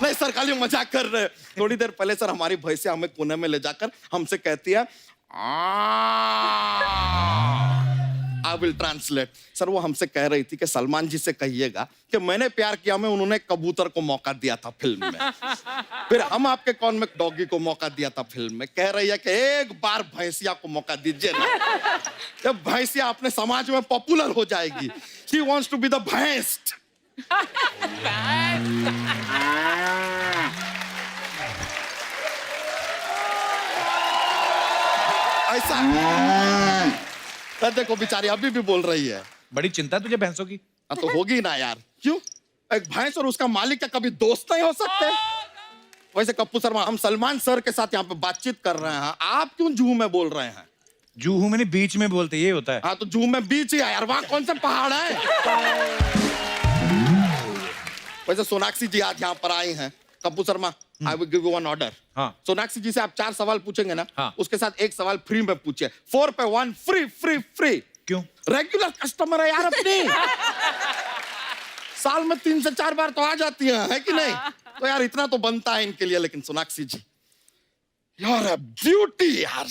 नहीं सर, खाली मजाक कर रहे हैं। थोड़ी देर पहले सर हमारी भैंसिया हमें कोने में ले जाकर हमसे कहती है, आई विल ट्रांसलेट। सर वो हमसे कह रही थी कि सलमान जी से कहिएगा कि मैंने प्यार किया में उन्होंने कबूतर को मौका दिया था फिल्म में, फिर हम आपके कौन में डॉगी को मौका दिया था फिल्म में। कह रही है कि एक बार भैंसिया को मौका दीजिए ना, जब भैंसिया अपने समाज में पॉपुलर हो जाएगी। She wants to be the भैंस। ऐसा देखो बेचारी अभी भी बोल रही है। बड़ी चिंता तुझे भैंसों की? तो होगी ना यार, क्यों? एक भैंस और उसका मालिक क्या कभी दोस्त नहीं हो सकते? वैसे कपूर शर्मा, हम सलमान सर के साथ यहाँ पे बातचीत कर रहे हैं, आप क्यों जूहू में बोल रहे हैं? जूहू में नहीं, बीच में बोलते, ये होता है। हाँ तो जूहू में बीच ही है यार, वहां कौन सा पहाड़ है? वैसे सोनाक्षी जी आज यहाँ पर आई हैं। Kapoor Sharma, I will give you one order. हाँ। सोनाक्षी जी से आप 4 सवाल पूछेंगे ना, हाँ। उसके साथ 1 सवाल फ्री में पूछिए। 4 पे 1 फ्री फ्री फ्री। क्यों? रेगुलर कस्टमर है यार अपनी। साल में 3 से 4 बार तो आ जाती है कि नहीं? तो यार इतना तो बनता है इनके लिए। लेकिन सोनाक्षी जी, यार ब्यूटी यार।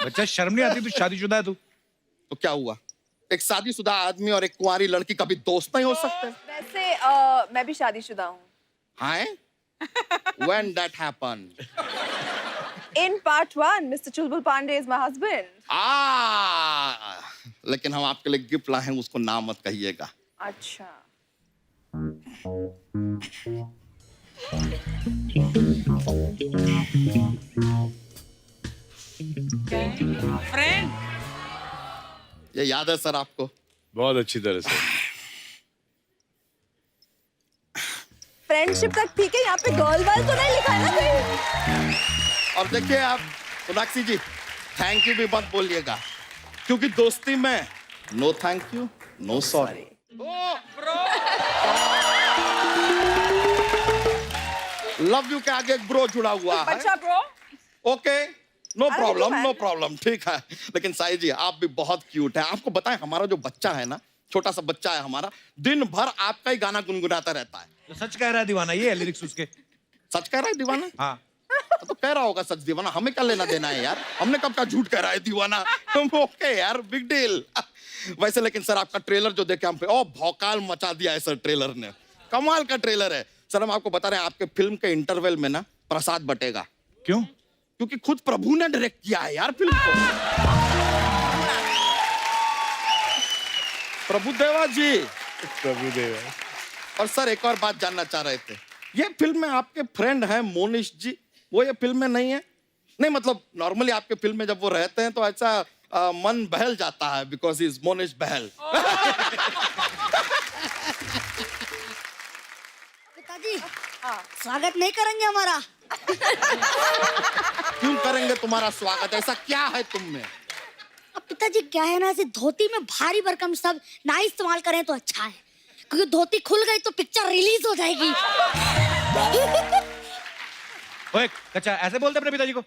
बच्चा शर्म नहीं आती? तू शादीशुदा है तू? तो क्या हुआ, एक शादीशुदा आदमी और एक कुंवारी लड़की कभी दोस्त नहीं हो सकते? वैसे मैं भी शादीशुदा हूँ। हाँ? When that happened? In part 1, Mr. Chulbul Pandey is my husband. लेकिन हम आपके लिए गिफ्ट लाए हैं, उसको नाम मत कहिएगा. अच्छा. फ्रेंड ये याद है सर आपको? बहुत अच्छी तरह से. फ्रेंडशिप तक ठीक है, यहाँ पे गर्ल वर्ल तो नहीं लिखा है ना कहीं? और देखिए आप सोनाक्षी जी, थैंक यू भी मत बोलिएगा, क्योंकि दोस्ती में no thank you no sorry. Love you के आगे एक ब्रो जुड़ा हुआ है. अच्छा ब्रो. ओके, नो अरे प्रॉब्लम तो नो है। प्रॉब्लम, ठीक है. लेकिन साई जी आप भी बहुत क्यूट है. आपको बताएं, हमारा जो बच्चा है ना, छोटा सा बच्चा है हमारा, दिन भर आपका ही गाना गुनगुनाता रहता है. तो सच कह रहा है दीवाना, ये है लिरिक्स उसके. सच कह रहा है दीवाना? हाँ. तो कह रहा होगा सच दीवाना, हमें क्या लेना देना है यार. हमने कब का झूठ कह रहा है दीवाना. ओके यार, बिग डील. वैसे लेकिन सर आपका ट्रेलर जो देखे हम पे, ओ भौकाल मचा दिया है सर ट्रेलर ने. कमाल का ट्रेलर है सर. हम आपको बता रहे हैं, आपके फिल्म के इंटरवल में ना प्रसाद बटेगा. क्यों? क्योंकि खुद प्रभु ने डायरेक्ट किया है यार फिल्म को. प्रभुदेवा जी. प्रभुदेवा. और सर एक और बात जानना चाह रहे थे, ये फिल्म में आपके फ्रेंड हैं मोनिश जी, वो ये फिल्म में नहीं है? नहीं मतलब नॉर्मली आपके फिल्म में जब वो रहते हैं तो ऐसा मन बहल जाता है, बिकॉज ही इज मोनिश बहल. पिताजी स्वागत नहीं करेंगे हमारा? क्यों करेंगे तुम्हारा स्वागत? ऐसा क्या है तुम में? अब पिताजी क्या है ना, ऐसे धोती में भारी भरकम सब ना इस्तेमाल करें तो अच्छा है, क्योंकि धोती खुल गई तो पिक्चर रिलीज हो जाएगी. ओए कच्चा, ऐसे बोलते अपने पिताजी को?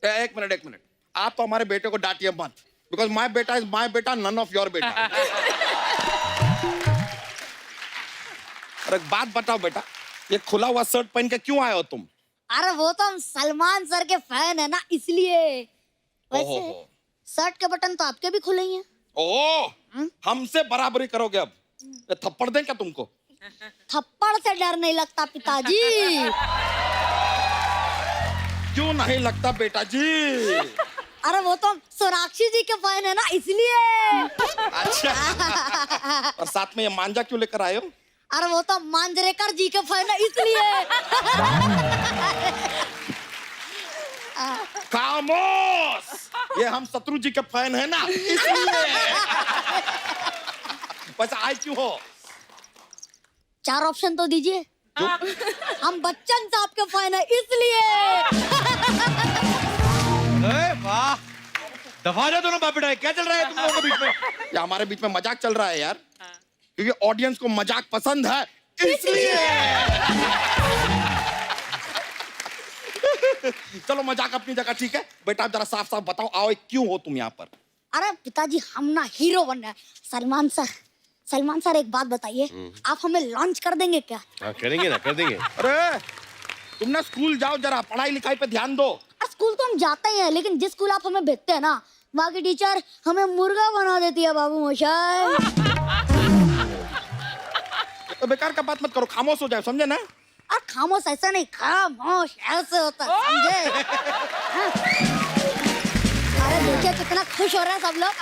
एक मिनट, आप तो हमारे बेटे को डांटिए मत, बिकॉज माय बेटा इज माय बेटा, नन ऑफ योर बेटा. और एक बात बताओ बेटा, ये खुला हुआ शर्ट पहन के क्यों आए हो तुम? अरे वो तो हम सलमान सर के फैन है ना, इसलिए. वैसे ओहो. शर्ट के बटन तो आपके भी खुले ही हैं. ओह, हमसे बराबरी करोगे अब? ये थप्पड़ दें क्या तुमको? थप्पड़ से डर नहीं लगता पिताजी. क्यों नहीं लगता बेटा जी? अरे वो तो हम सोनाक्षी जी के फैन है ना, इसलिए. अच्छा. और साथ में ये मांझा क्यों लेकर आए हो? अरे वो तो मांजरेकर जी के फैन है, इसलिए. खामोश, ये हम शत्रु जी के फैन है ना, इसलिए. वैसे आए क्यों हो? 4 ऑप्शन तो दीजिए. हम बच्चन साहब के फैन है, इसलिए. वाह, दफा जा दोनों बाप बेटा. क्या चल रहा है तुम लोगों के बीच में? ये हमारे बीच में मजाक चल रहा है यार, क्योंकि ऑडियंस को मजाक पसंद है, इसलिए. चलो मजाक अपनी जगह ठीक है. बेटा आप जरा साफ साफ बताओ, आओ क्यों हो तुम यहाँ पर? अरे पिताजी हम ना हीरो बनना है. सलमान सर एक बात बताइए, आप हमें लॉन्च कर देंगे क्या? हाँ करेंगे ना, कर देंगे. अरे तुम ना स्कूल जाओ, जरा पढ़ाई लिखाई पे ध्यान दो. स्कूल तो हम जाते ही हैं, लेकिन जिस स्कूल आप हमें भेजते हैं ना, वहाँ की टीचर हमें मुर्गा बना देती है बाबू मोशाय. तो बेकार का बात मत करो, खामोश हो जाए, समझे ना? और खामोश ऐसा नहीं, खामोश ऐसे होता है, समझे? हाँ. अरे देखिए कितना खुश हो रहे हैं सब लोग.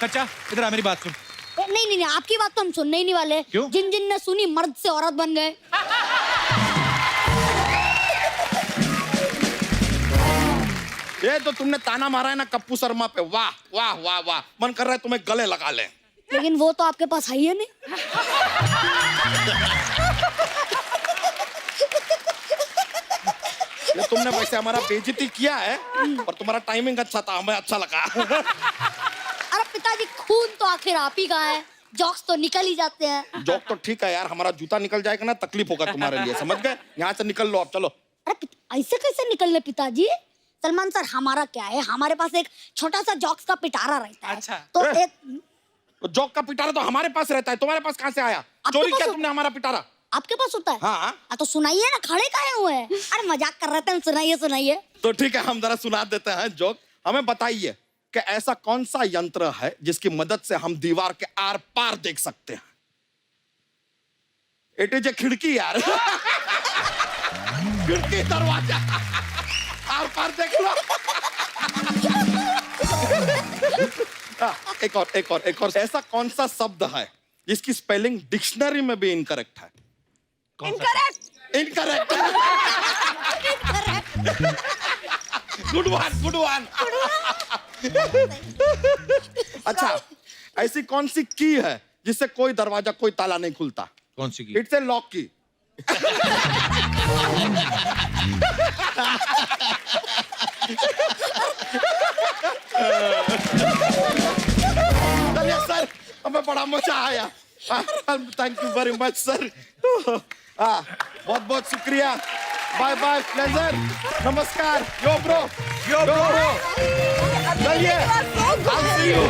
कच्चा इधर आ, मेरी बात सुन. नहीं, आपकी बात तो हम सुनने ही नहीं वाले. क्यों? जिन ने सुनी मर्द से औरत बन गए. ये तो तुमने ताना मारा है ना कप्पू शर्मा पे, वाह वाह वाह वाह, मन कर रहा है तुम्हें गले लगा ले. लेकिन वो तो आपके पास है ही नहीं. ये तुमने वैसे हमारा बेइज्जती किया है, पर तुम्हारा टाइमिंग अच्छा था, हमें अच्छा लगा. अरे पिताजी खून तो आखिर आप ही का है, जॉक्स तो निकल ही जाते हैं. जॉक तो ठीक है यार, हमारा जूता निकल जाएगा ना तकलीफ होगा तुम्हारे लिए, समझ गए? यहाँ से निकल लो आप, चलो. अरे ऐसे कैसे निकलने पिताजी? सलमान सर हमारा क्या है, हमारे पास एक छोटा सा जॉक्स का पिटारा रहता है. अच्छा. तो एक जॉक का पिटारा तो हमारे पास रहता है, तुम्हारे पास कहाँ से आया? चोरी किया तुमने हमारा पिटारा? आपके पास होता है? हाँ. तो सुनाइए ना, खड़े काहे हुए हैं? अरे मजाक कर रहे थे, सुनाइए. तो ठीक है, हम जरा सुना देते हैं जोक. हमें बताइए कि ऐसा कौन सा यंत्र है जिसकी मदद से हम दीवार के आर पार देख सकते हैं? इट इज ए खिड़की यार. खिड़की दरवाजा आर पार देख लो। एक और ऐसा कौन सा शब्द है जिसकी स्पेलिंग डिक्शनरी में भी इनकरेक्ट है? इनकरेक्ट। Good one. अच्छा, ऐसी कौन सी की है जिससे कोई दरवाजा कोई ताला नहीं खुलता? कौन सी की? इट्स ए लॉक की। चलिए सर, हमें बड़ा मजा आया। Thank you very much sir. बहुत बहुत शुक्रिया। बाय बाय, प्लेजर, नमस्कार। यो ब्रो। चलिए, I'll see you.